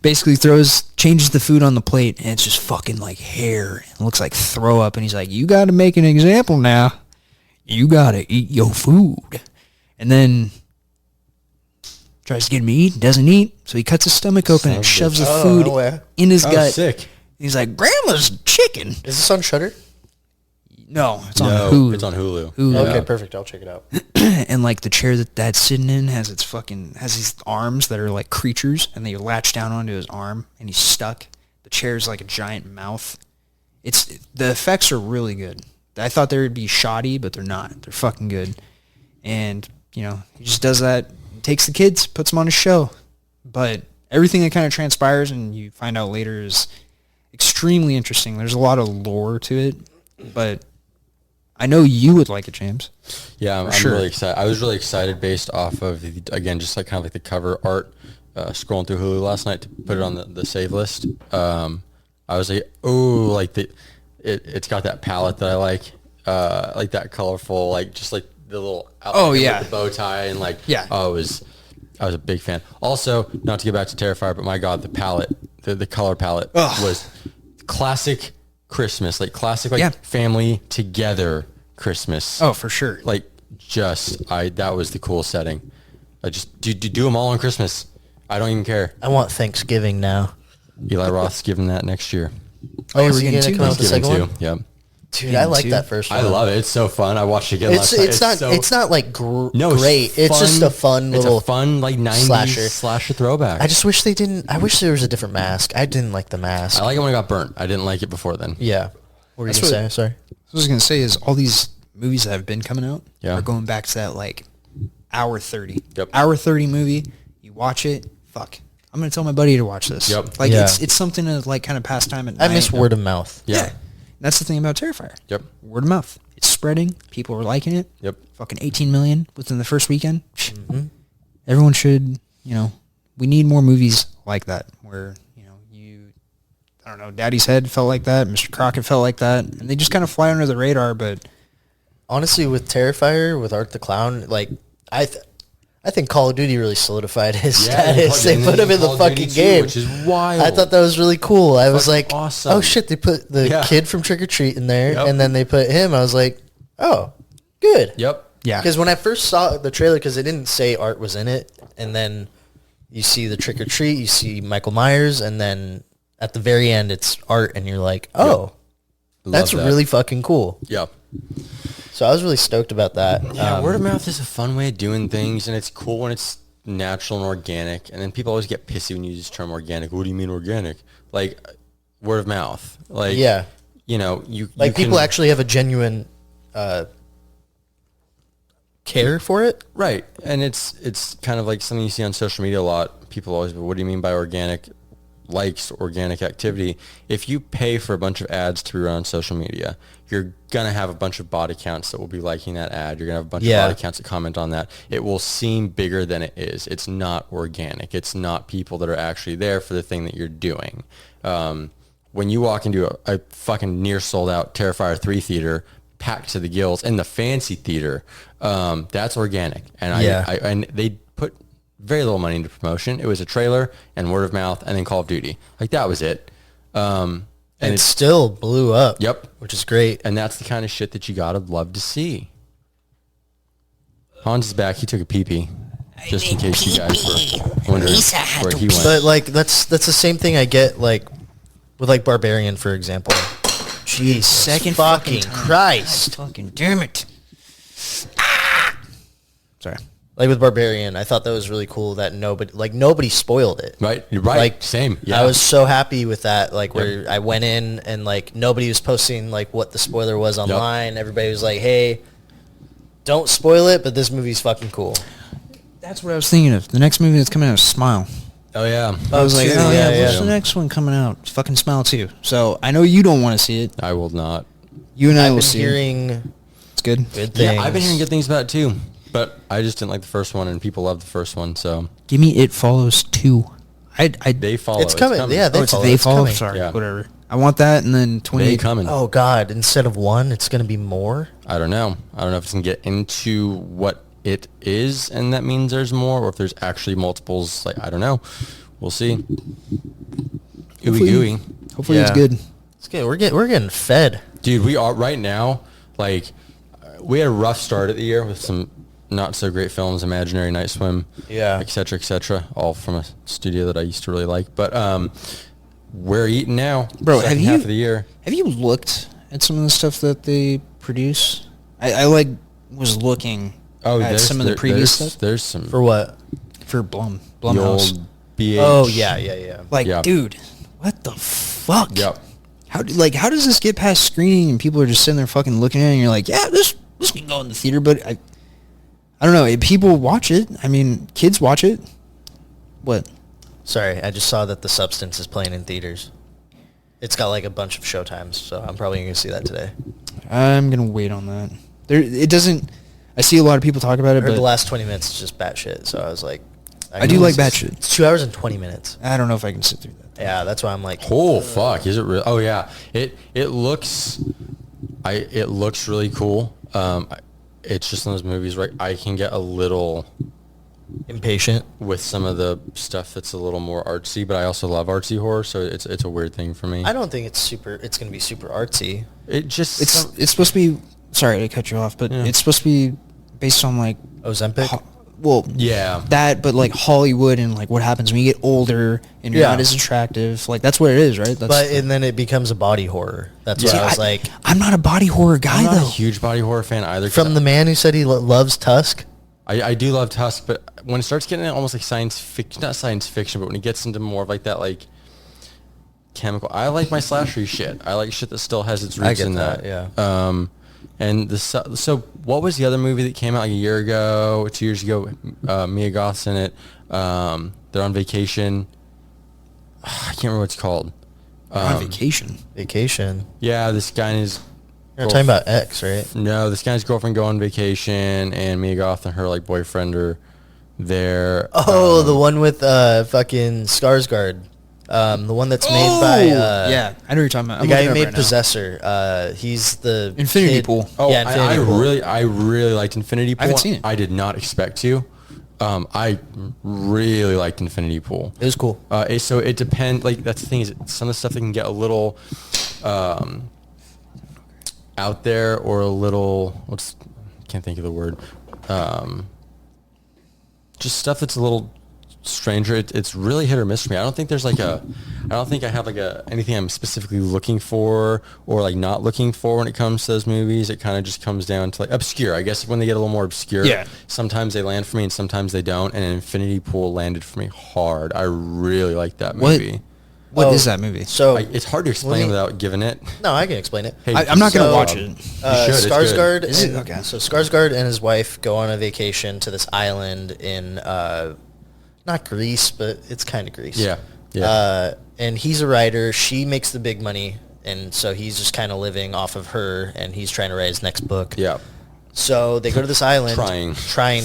Basically changes the food on the plate, and it's just fucking like hair. It looks like throw up, and he's like, you gotta make an example now. You gotta eat your food. And then tries to get him to eat, doesn't eat, so he cuts his stomach open and shoves the food in his gut. Sick. He's like, Grandma's chicken. Is this on Shudder? No, it's on Hulu. It's on Hulu. Okay, perfect. I'll check it out. And like the chair that Dad's sitting in has these arms that are like creatures, and they latch down onto his arm, and he's stuck. The chair's like a giant mouth. The effects are really good. I thought they would be shoddy, but they're not. They're fucking good. And he just does that, takes the kids, puts them on his show. But everything that kind of transpires and you find out later is extremely interesting. There's a lot of lore to it, but I know you would like it, James. Yeah, I'm really excited. I was really excited based off of, again, just like kind of like the cover art, scrolling through Hulu last night to put it on the save list. I was like, it's got that palette that I like that colorful, like just like the little outfit with the bow tie and it was I was a big fan. Also, not to get back to Terrifier, but my God, the palette, the color palette was classic Christmas, like classic, like family together Christmas. Oh, for sure. Like that was the cool setting. I just do them all on Christmas. I don't even care. I want Thanksgiving now. Eli Roth's giving that next year. Oh, is we're he getting gonna two. come out with the second Thanksgiving one? too. Yeah. Dude, I like two. that first one. I love it. It's so fun. I watched it again last night. It's not like No, great. It's just a fun little It's a fun like 90s slasher throwback. I just wish they didn't. I wish there was a different mask. I didn't like the mask. I like it when it got burnt. I didn't like it before then. Yeah. What were you That's going to say? Sorry. What I was gonna say is all these movies that have been coming out Yeah. are going back to that like hour 30. Yep. Hour 30 movie. You watch it. Fuck. I'm gonna tell my buddy to watch this. Yep. Like Yeah. it's something to like kind of pass time at I night. miss word of mouth. Yeah. That's the thing about Terrifier. Yep. Word of mouth. It's spreading. People are liking it. Yep. Fucking 18 million within the first weekend. Mm-hmm. Everyone should, we need more movies like that where, I don't know, Daddy's Head felt like that, Mr. Crockett felt like that, and they just kind of fly under the radar, but Honestly, with Terrifier, with Art the Clown, like I think Call of Duty really solidified his status. They put him in the fucking game, which is wild. I thought that was really cool. I was like, awesome. oh shit, they put the kid from Trick or Treat in there, and then they put him. I was like, oh, good. Yep. yeah. Because when I first saw the trailer, because it didn't say Art was in it, and then you see the Trick or Treat, you see Michael Myers, and then at the very end it's Art, and you're like, oh, that's that. really fucking cool. Yep. So I was really stoked about that. Yeah, word of mouth is a fun way of doing things, and it's cool when it's natural and organic. And then people always get pissy when you use the term organic. What do you mean organic? Like word of mouth. Like Yeah. you People can, actually have a genuine care for it. right, and it's kind of like something you see on social media a lot. People always, what do you mean by organic? Likes, organic activity. If you pay for a bunch of ads to be run on social media, you're gonna have a bunch of bot accounts that will be liking that ad. You're gonna have a bunch of bot accounts that comment on that. It will seem bigger than it is. It's not organic. It's not people that are actually there for the thing that you're doing. When you walk into a fucking near sold out Terrifier 3 theater, packed to the gills, in the fancy theater, that's organic. And and they put very little money into promotion. It was a trailer and word of mouth and then Call of Duty. Like that was it. And it still blew up. Yep. Which is great. And that's the kind of shit that you gotta love to see. Hans is back. He took a pee-pee. Just in case you guys were wondering where he went. But like that's the same thing I get like with like Barbarian, for example. Jeez, second fucking fucking time. Christ. Fucking damn it. Sorry. Like with Barbarian, I thought that was really cool that nobody spoiled it. Right? You're right. Like, same. Yeah. I was so happy with that. Like where I went in and like nobody was posting like what the spoiler was online. Everybody was like, "Hey, don't spoil it, but this movie's fucking cool." That's what I was thinking of. The next movie that's coming out is Smile. Oh yeah. I was like, yeah, what's the next one coming out? It's fucking Smile 2. So I know you don't want to see it. I will not. You and I I've will been see it. hearing It's good. good things. Yeah, I've been hearing good things about it too. But I just didn't like the first one, and people love the first one, so Give me It Follows 2. they follow. It's coming. Yeah, They It's follow. coming. Sorry, Yeah. whatever. I want that, and then They 28. coming. Oh God! Instead of one, it's gonna be more. I don't know. I don't know if it's gonna get into what it is, and that means there's more, or if there's actually multiples. Like I don't know. We'll see. Ooey Hopefully- gooey. Hopefully it's Yeah. good. It's good. We're getting fed. Dude, we are right now. Like, we had a rough start of the year with some not so great films, Imaginary Night Swim, Yeah. et cetera, all from a studio that I used to really like. But we're eating now, Bro, second half of the year. Have you looked at some of the stuff that they produce? I like was looking at there's some of the previous there's, stuff There's some For what? for the Blumhouse. old BH. Oh yeah. Like, Yeah. dude, what the fuck? Yep. How does this get past screening and people are just sitting there fucking looking at it and you're like, yeah, this can go in the theater, but I don't know. People watch it. I mean, kids watch it. What? Sorry, I just saw that The Substance is playing in theaters. It's got like a bunch of showtimes, so I'm probably gonna see that today. I'm gonna wait on that. It doesn't. I see a lot of people talk about I it, heard but the last 20 minutes is just batshit, so I was like, I do like batshit. It's 2 hours and 20 minutes. I don't know if I can sit through that. Yeah, that's why I'm like, Oh fuck! Is it real? Oh yeah. It looks. It looks really cool. It's just one of those movies where I can get a little Impatient. with some of the stuff that's a little more artsy, but I also love artsy horror, so it's a weird thing for me. I don't think it's going to be super artsy. It just It's supposed to be. Sorry to cut you off, but Yeah. it's supposed to be based on like Ozempic? well, yeah. that, but like Hollywood and like what happens when you get older and you're Yeah. not as attractive. Like that's what it is, right? That's And then it becomes a body horror. That's Yeah. what I was See, like. I'm not a body horror guy I'm not though. a huge body horror fan either. 'cause From the man who said he loves Tusk. I do love Tusk, but when it starts getting almost like science fiction, not science fiction, but when it gets into more of like that like chemical, I like my slashery shit. I like shit that still has its roots get in that. yeah. And so what was the other movie that came out like a year ago, 2 years ago? Mia Goth's in it. They're on vacation. I can't remember what it's called. on vacation. Vacation. Yeah, this guy and his You're talking about X, right? No, this guy's girlfriend go on vacation, and Mia Goth and her like boyfriend are there. Oh, the one with fucking Skarsgård. The one that's made by yeah, I know what you're talking about. the I'm guy looking who it made up right now. Possessor. He's the Infinity kid- Pool. Oh, yeah, and Infinity Pool. I really liked Infinity Pool. I haven't seen it. I did not expect to. I really liked Infinity Pool. It was cool. So it depends. Like that's the thing is some of the stuff that can get a little out there or a little can't think of the word. Just stuff that's a little stranger. It's really hit or miss for me. I don't think there's like I don't think I have like anything I'm specifically looking for or like not looking for when it comes to those movies. It kind of just comes down to like obscure. I guess when they get a little more obscure, Yeah. sometimes they land for me and sometimes they don't. And Infinity Pool landed for me hard. I really like that What? movie. What Oh, is that movie? So It's hard to explain me- without giving it. no, I can explain it. Hey, I'm not gonna So, watch it. You should, it's good. Skarsgård. Is it? and- Okay. So Skarsgård and his wife go on a vacation to this island in not Greece, but it's kind of Greece. Yeah, yeah. And he's a writer. She makes the big money, and so he's just kind of living off of her. And he's trying to write his next book. Yeah. So they go to this island. Trying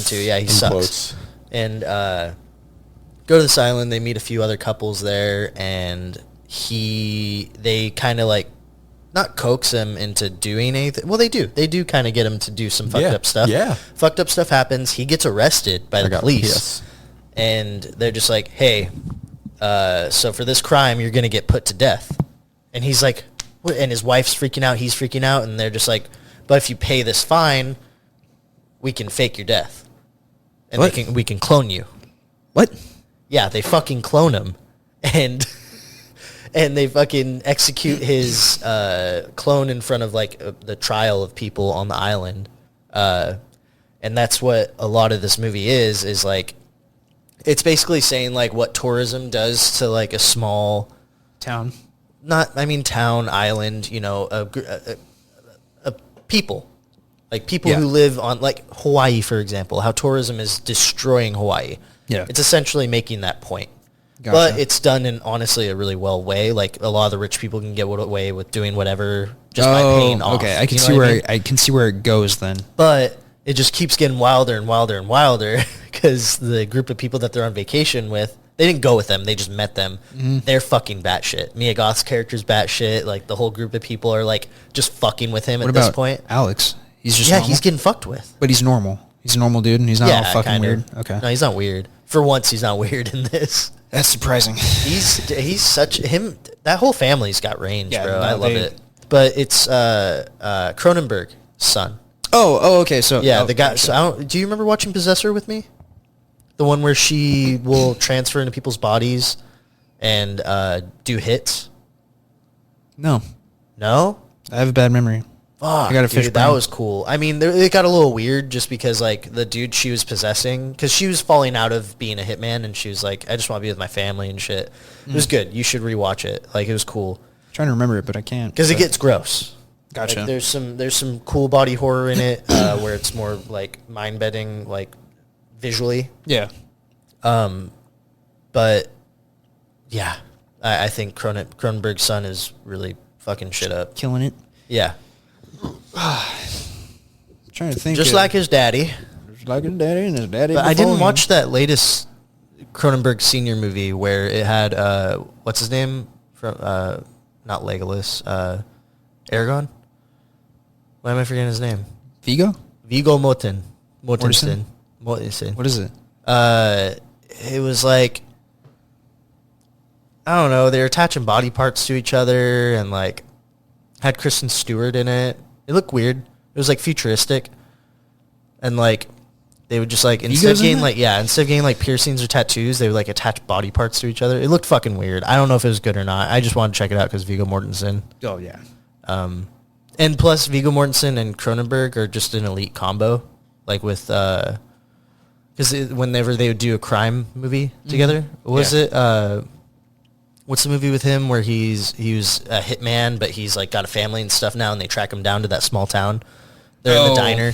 to. Yeah, he In sucks. quotes. And go to this island. They meet a few other couples there, and they kind of like not coax him into doing anything. Well, they do. They do kind of get him to do some fucked Yeah, up stuff. yeah. Fucked up stuff happens. He gets arrested by the police. Yes. And they're just like, hey, so for this crime, you're going to get put to death. And he's like, what? And his wife's freaking out. He's freaking out. And they're just like, but if you pay this fine, we can fake your death. And What? we can clone you. What? Yeah, they fucking clone him. And they fucking execute his clone in front of like the trial of people on the island. And that's what a lot of this movie is like, it's basically saying like what tourism does to like a small Town. town, island, a people. Like people Yeah. who live on like Hawaii, for example, how tourism is destroying Hawaii. Yeah. It's essentially making that point. Gotcha. But it's done in honestly a really well way. Like a lot of the rich people can get away with doing whatever just by paying off. Okay, I can You know see what where mean? I can see where it goes then. But it just keeps getting wilder and wilder and wilder because the group of people that they're on vacation with, they didn't go with them. They just met them. Mm-hmm. They're fucking batshit. Mia Goth's character's batshit. Like the whole group of people are like just fucking with him What at about this point. Alex? He's just Yeah, normal? he's getting fucked with. but he's normal. He's a normal dude, and he's not all fucking kind of. weird. Okay, No, he's not weird. For once, he's not weird in this. that's surprising. He's such him. That whole family's got range, Yeah, bro. no, I love they- it. But it's Cronenberg's son. Oh, okay. So Yeah, oh, the guy. okay. So do you remember watching Possessor with me? The one where she will transfer into people's bodies and do hits. No, No. I have a bad memory. Fuck, I got a fish dude, that brain. was cool. I mean, it got a little weird just because, like, the dude she was possessing, because she was falling out of being a hitman, and she was like, I just want to be with my family and shit. It was good. You should rewatch it. Like, it was cool. trying to remember it, but I can't. Because it but- gets gross. Gotcha. Like, there's some cool body horror in it where it's more, like, mind-bending, like, visually. Yeah. But, yeah, I think Cronenberg's son is really fucking shit up. Killing it. Yeah. Trying to think. Just like his daddy. just like his daddy and his daddy. But I before didn't him. watch that latest Cronenberg senior movie where it had what's his name from not Legolas, Aragorn. Why am I forgetting his name? Viggo. Viggo Mortensen. Mortensen? Mortensen. What is it? It was like, I don't know, they were attaching body parts to each other and like had Kristen Stewart in it. It looked weird. It was like futuristic. And like they would just like instead of getting like piercings or tattoos, they would like attach body parts to each other. It looked fucking weird. I don't know if it was good or not. I just wanted to check it out because Viggo Mortensen. Oh yeah. And plus Viggo Mortensen and Cronenberg are just an elite combo. Like with because whenever they would do a crime movie together, what's the movie with him where he was a hitman, but he's like got a family and stuff now, and they track him down to that small town. They're in the diner.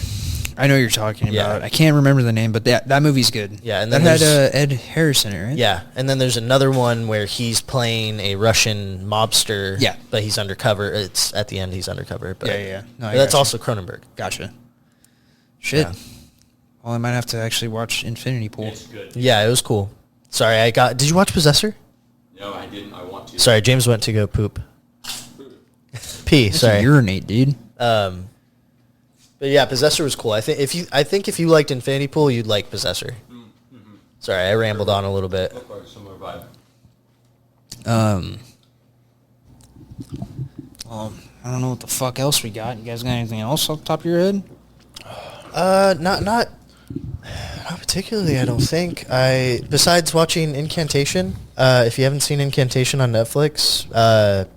I know what you're talking about. I can't remember the name, but that movie's good. Yeah, and that then had Ed Harris in it, right? Yeah, and then there's another one where he's playing a Russian mobster. Yeah, but he's undercover. It's at the end he's undercover. But No, but that's also Cronenberg. Gotcha. Shit. Yeah. Well, I might have to actually watch Infinity Pool. It's good. Yeah, it was cool. Sorry, did you watch Possessor? No, I didn't. I want to. Sorry, James went to go poop. Pee. Sorry. Urinate, dude. But yeah, Possessor was cool. I think if you liked Infinity Pool, you'd like Possessor. Mm-hmm. Sorry, I rambled on a little bit. Similar vibe. I don't know what the fuck else we got. You guys got anything else off the top of your head? Not particularly. I don't think. Besides watching Incantation. If you haven't seen Incantation on Netflix,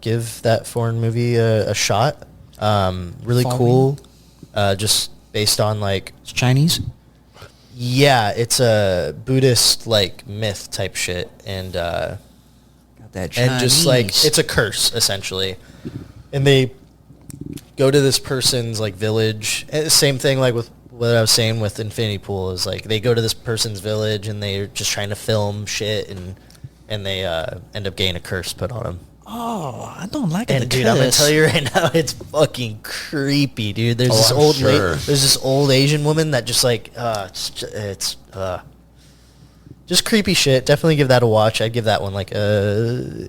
give that foreign movie a shot. Really cool. Just based on like It's Chinese. Yeah, it's a Buddhist like myth type shit, and Got that Chinese. and just like it's a curse essentially, and they go to this person's like village. Same thing like with what I was saying with Infinity Pool is like they go to this person's village and they're just trying to film shit and they end up getting a curse put on them. Oh, I don't like it. And dude, I'm gonna tell you right now, it's fucking creepy, dude. There's I'm this old Asian woman that just like just creepy shit. Definitely give that a watch. I'd give that one like 8.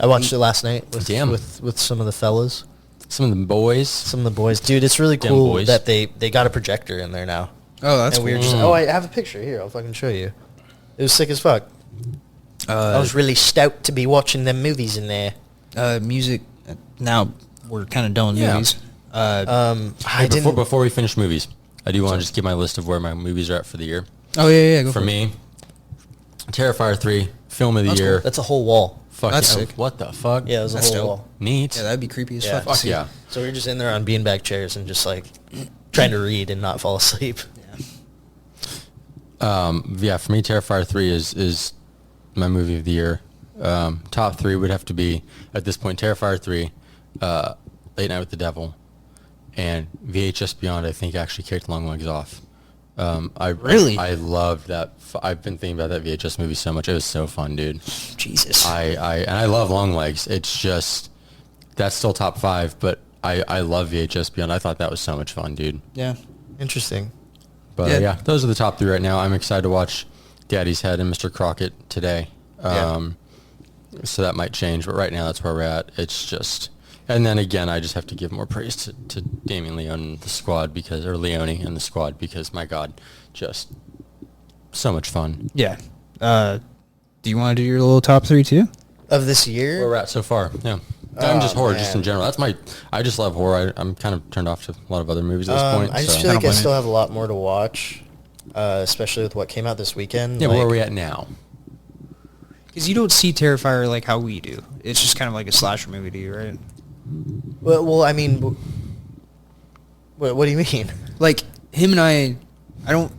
I watched it last night with some of the fellas. Some of the boys. Some of the boys. Dude, it's really cool that they got a projector in there now. Oh, that's and we cool. were just I have a picture here. I'll fucking show you. It was sick as fuck. I was really stoked to be watching them movies in there. Music. Now we're kind of done with movies. Before we finish movies, I do want to just give my list of where my movies are at for the year. Oh yeah. Go for me, Terrifier 3, film of the year. Cool. That's a whole wall. Fuck That's yeah. sick. What the fuck? Yeah, it was a whole wall. Neat. Yeah, that'd be creepy as Yeah. fuck. Fuck yeah. So we were just in there on beanbag chairs and just like trying to read and not fall asleep. Yeah, for me, Terrifier 3 is my movie of the year. Top 3 would have to be, at this point, Terrifier 3, Late Night with the Devil, and VHS Beyond, I think, actually kicked Long Legs off. I loved that. I've been thinking about that VHS movie so much. It was so fun, dude. Jesus. I love Long Legs. It's just, that's still top 5, but I love VHS Beyond. I thought that was so much fun, dude. Yeah. Interesting. But yeah, those are the top 3 right now. I'm excited to watch Daddy's Head and Mr. Crockett today. So that might change, but right now that's where we're at. It's just, and then again, I just have to give more praise to Damien Leone and the squad Leone and the squad because my God, just so much fun. Yeah. Do you want to do your little top 3 too? Of this year? Where we're at so far, yeah. I'm just horror, just in general. I just love horror. I'm kind of turned off to a lot of other movies at this point. I just feel like I still have a lot more to watch, especially with what came out this weekend. Yeah, where are we at now? Because you don't see Terrifier like how we do. It's just kind of like a slasher movie to you, right? Well, I mean, what do you mean? Like, him and I don't...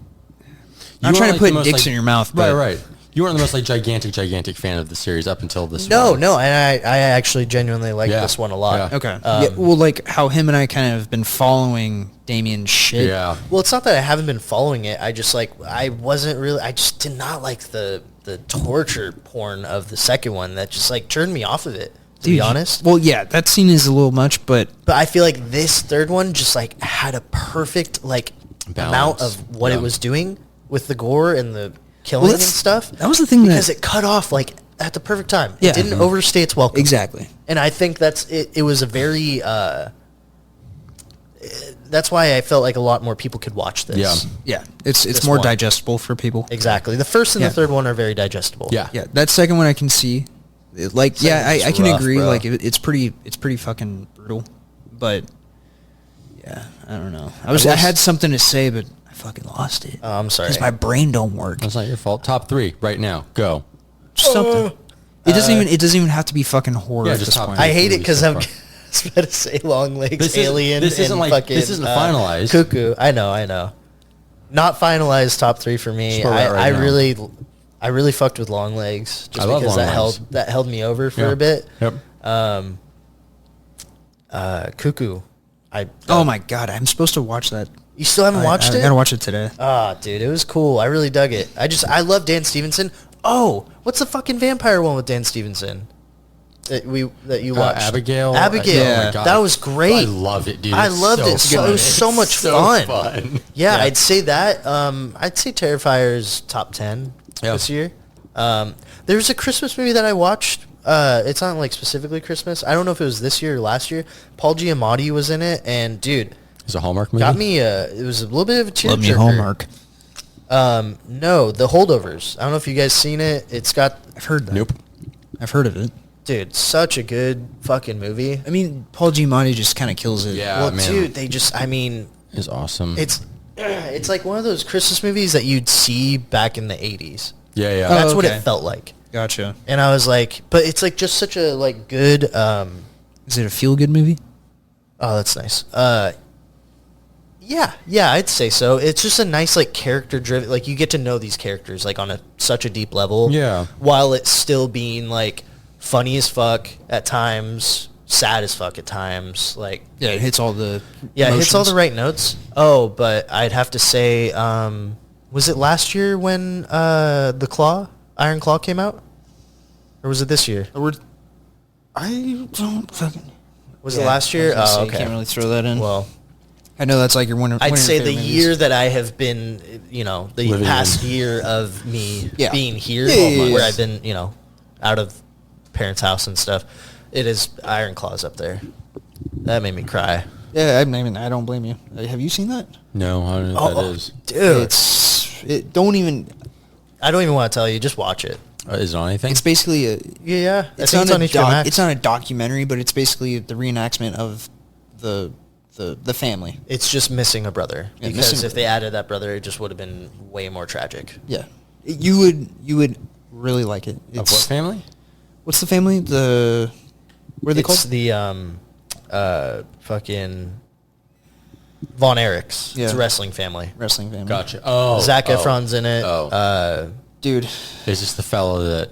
I'm trying to put dicks in your mouth, but... Right. You weren't the most like gigantic fan of the series up until this No, one. and I actually genuinely like this one a lot. Yeah. Okay. Well, like how him and I kind of been following Damien's shit. Yeah. Well, it's not that I haven't been following it. I just I just did not like the torture porn of the second one. That just like turned me off of it, to be honest. Well, yeah, that scene is a little much, but I feel like this third one just like had a perfect like amount of what it was doing with the gore and the killing and stuff. That was the thing because it cut off like at the perfect time. Yeah. It didn't overstay its welcome. Exactly. And I think that's it. It was a very that's why I felt like a lot more people could watch this. Yeah. Yeah, it's This more one. digestible for people. Exactly. The first and Yeah. the third one are very digestible. Yeah. Yeah, that second one I can see. Like, yeah, Second I one's can rough, agree. bro. Like, it's pretty fucking brutal. But yeah, I don't know. I had something to say, but I fucking lost it. Oh, I'm sorry. Because my brain don't work. That's not your fault. Top 3 right now. Go. Something. It doesn't even have to be fucking horror. Yeah, at just this top point. three. I hate it because I'm So about to say Long Legs, This is- Alien, this isn't and like- fucking, this isn't finalized. Cuckoo. I know. Not finalized top 3 for me. Just put it right now. I really fucked with Long Legs just I love because Long Legs. that held me over for Yeah. a bit. Yep. Cuckoo. Oh my god, I'm supposed to watch that. You still haven't watched I it? gotta watch it today. Ah, dude, it was cool. I really dug it. I love Dan Stevenson. Oh, what's the fucking vampire one with Dan Stevenson that you watched? Abigail. Abigail. Yeah. That was great. I loved it, dude. I It's loved so it. So, fun. it was so It's much so fun. Yeah, I'd say that. I'd say Terrifier's top 10 this year. There was a Christmas movie that I watched. It's not like specifically Christmas. I don't know if it was this year or last year. Paul Giamatti was in it, and dude, It's a Hallmark movie. got me. It was a little bit of a tearjerker. Love me Hallmark. No, The Holdovers. I don't know if you guys seen it. It's got, I've heard that. Nope. I've heard of it. dude, such a good fucking movie. I mean, Paul Giamatti just kind of kills it. Yeah. Well, man. dude, they just, I mean, It's awesome. it's like one of those Christmas movies that you'd see back in the 80s. yeah. Yeah. That's what okay. it felt like. Gotcha. And I was like, but it's like just such a like good, Is it a feel-good movie? oh, that's nice. Yeah, I'd say so. It's just a nice like character driven, like you get to know these characters like on such a deep level. Yeah. While it's still being like funny as fuck at times, sad as fuck at times, like Yeah, it hits all the yeah, it hits all the emotions. right notes. Oh, but I'd have to say, was it last year when the Iron Claw came out, or was it this year? I don't fucking... Was it last year? Oh, You okay. can't really throw that in. Well, I know that's like your one. I'd say the year that I have been, the Living past in. year of me Yeah. being here, Yeah. where I've been, out of parents' house and stuff, it is Iron Claws up there. That made me cry. Yeah, I don't blame you. Have you seen that? No, I don't know what that is. Dude. Don't even. I don't even want to tell you. Just watch it. Is it on anything? It's basically a. Yeah. It's I think not it's on HBO Max. It's not a documentary, but it's basically the reenactment of the family. It's just missing a brother. Yeah, Because missing- if they added that brother, it just would have been way more tragic. Yeah, you would really like it. Of what family? What's the family? What are they It's called? the fucking Von Erichs. Yeah. It's a wrestling family. Wrestling family. Gotcha. Oh, Zac Efron's in it. Oh. Dude. Is this the fellow that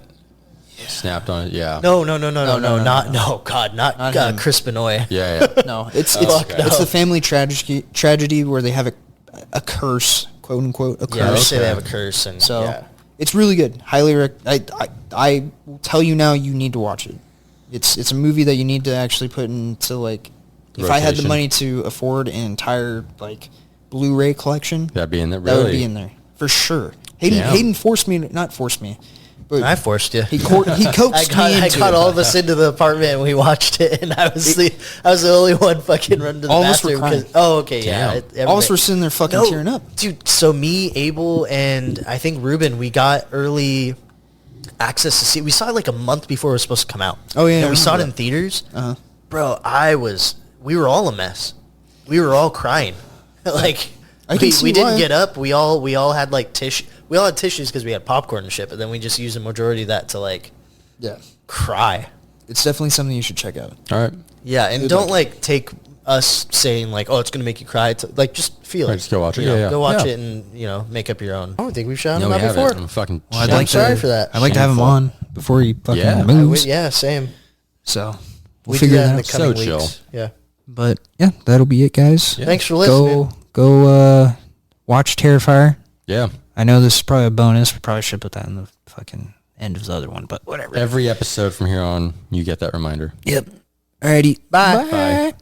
snapped on it? Yeah. No, God, not him. Chris Benoit. Yeah, yeah. No, it's okay. it's the family tragedy where they have a curse, quote unquote, a Yeah, they curse. say they Okay. have a curse, and So yeah. it's really good. Highly I will tell you now, you need to watch it. It's a movie that you need to actually put into like. If I had the Rotation. money to afford an entire like Blu-ray collection, That'd be in there. that would Really? be in there for sure. Damn. Hayden forced me, not forced me, but I forced you. he coaxed me I into got it. all of us into the apartment and we watched it, and I was the only one fucking running to the All of us were bathroom. crying. Oh, okay, yeah. Damn. All of us were sitting there fucking tearing up. dude. So me, Abel, and I think Ruben, we got early access to see. We saw it like a month before it was supposed to come out. Oh, yeah, I and we saw it remember in theaters. Uh-huh. Bro, we were all a mess. We were all crying. Like I can we see didn't why. get up. We all had like tissue. We all had tissues because we had popcorn and shit. But then we just used the majority of that to like Yeah, cry. it's definitely something you should check out. All right. Yeah, and Good don't luck. like take us saying like, oh, it's gonna make you cry. To, like just feel Right, it. just go watch it. You know, Yeah, yeah. Go watch Yeah. it and make up your own. I don't think we've shown No, him we out haven't. before. I'm fucking. Well, I'd I'm like sorry to, for that. I'd like to have him Shameful. on before he fucking Yeah. moves. Yeah, same. So We do figure that that in the out. coming So weeks. chill. Yeah. But yeah, that'll be it, guys. Yeah. Thanks for listening. Go watch Terrifier. Yeah. I know this is probably a bonus. We probably should put that in the fucking end of the other one, but whatever. Every episode from here on, you get that reminder. Yep. Alrighty. Bye. Bye.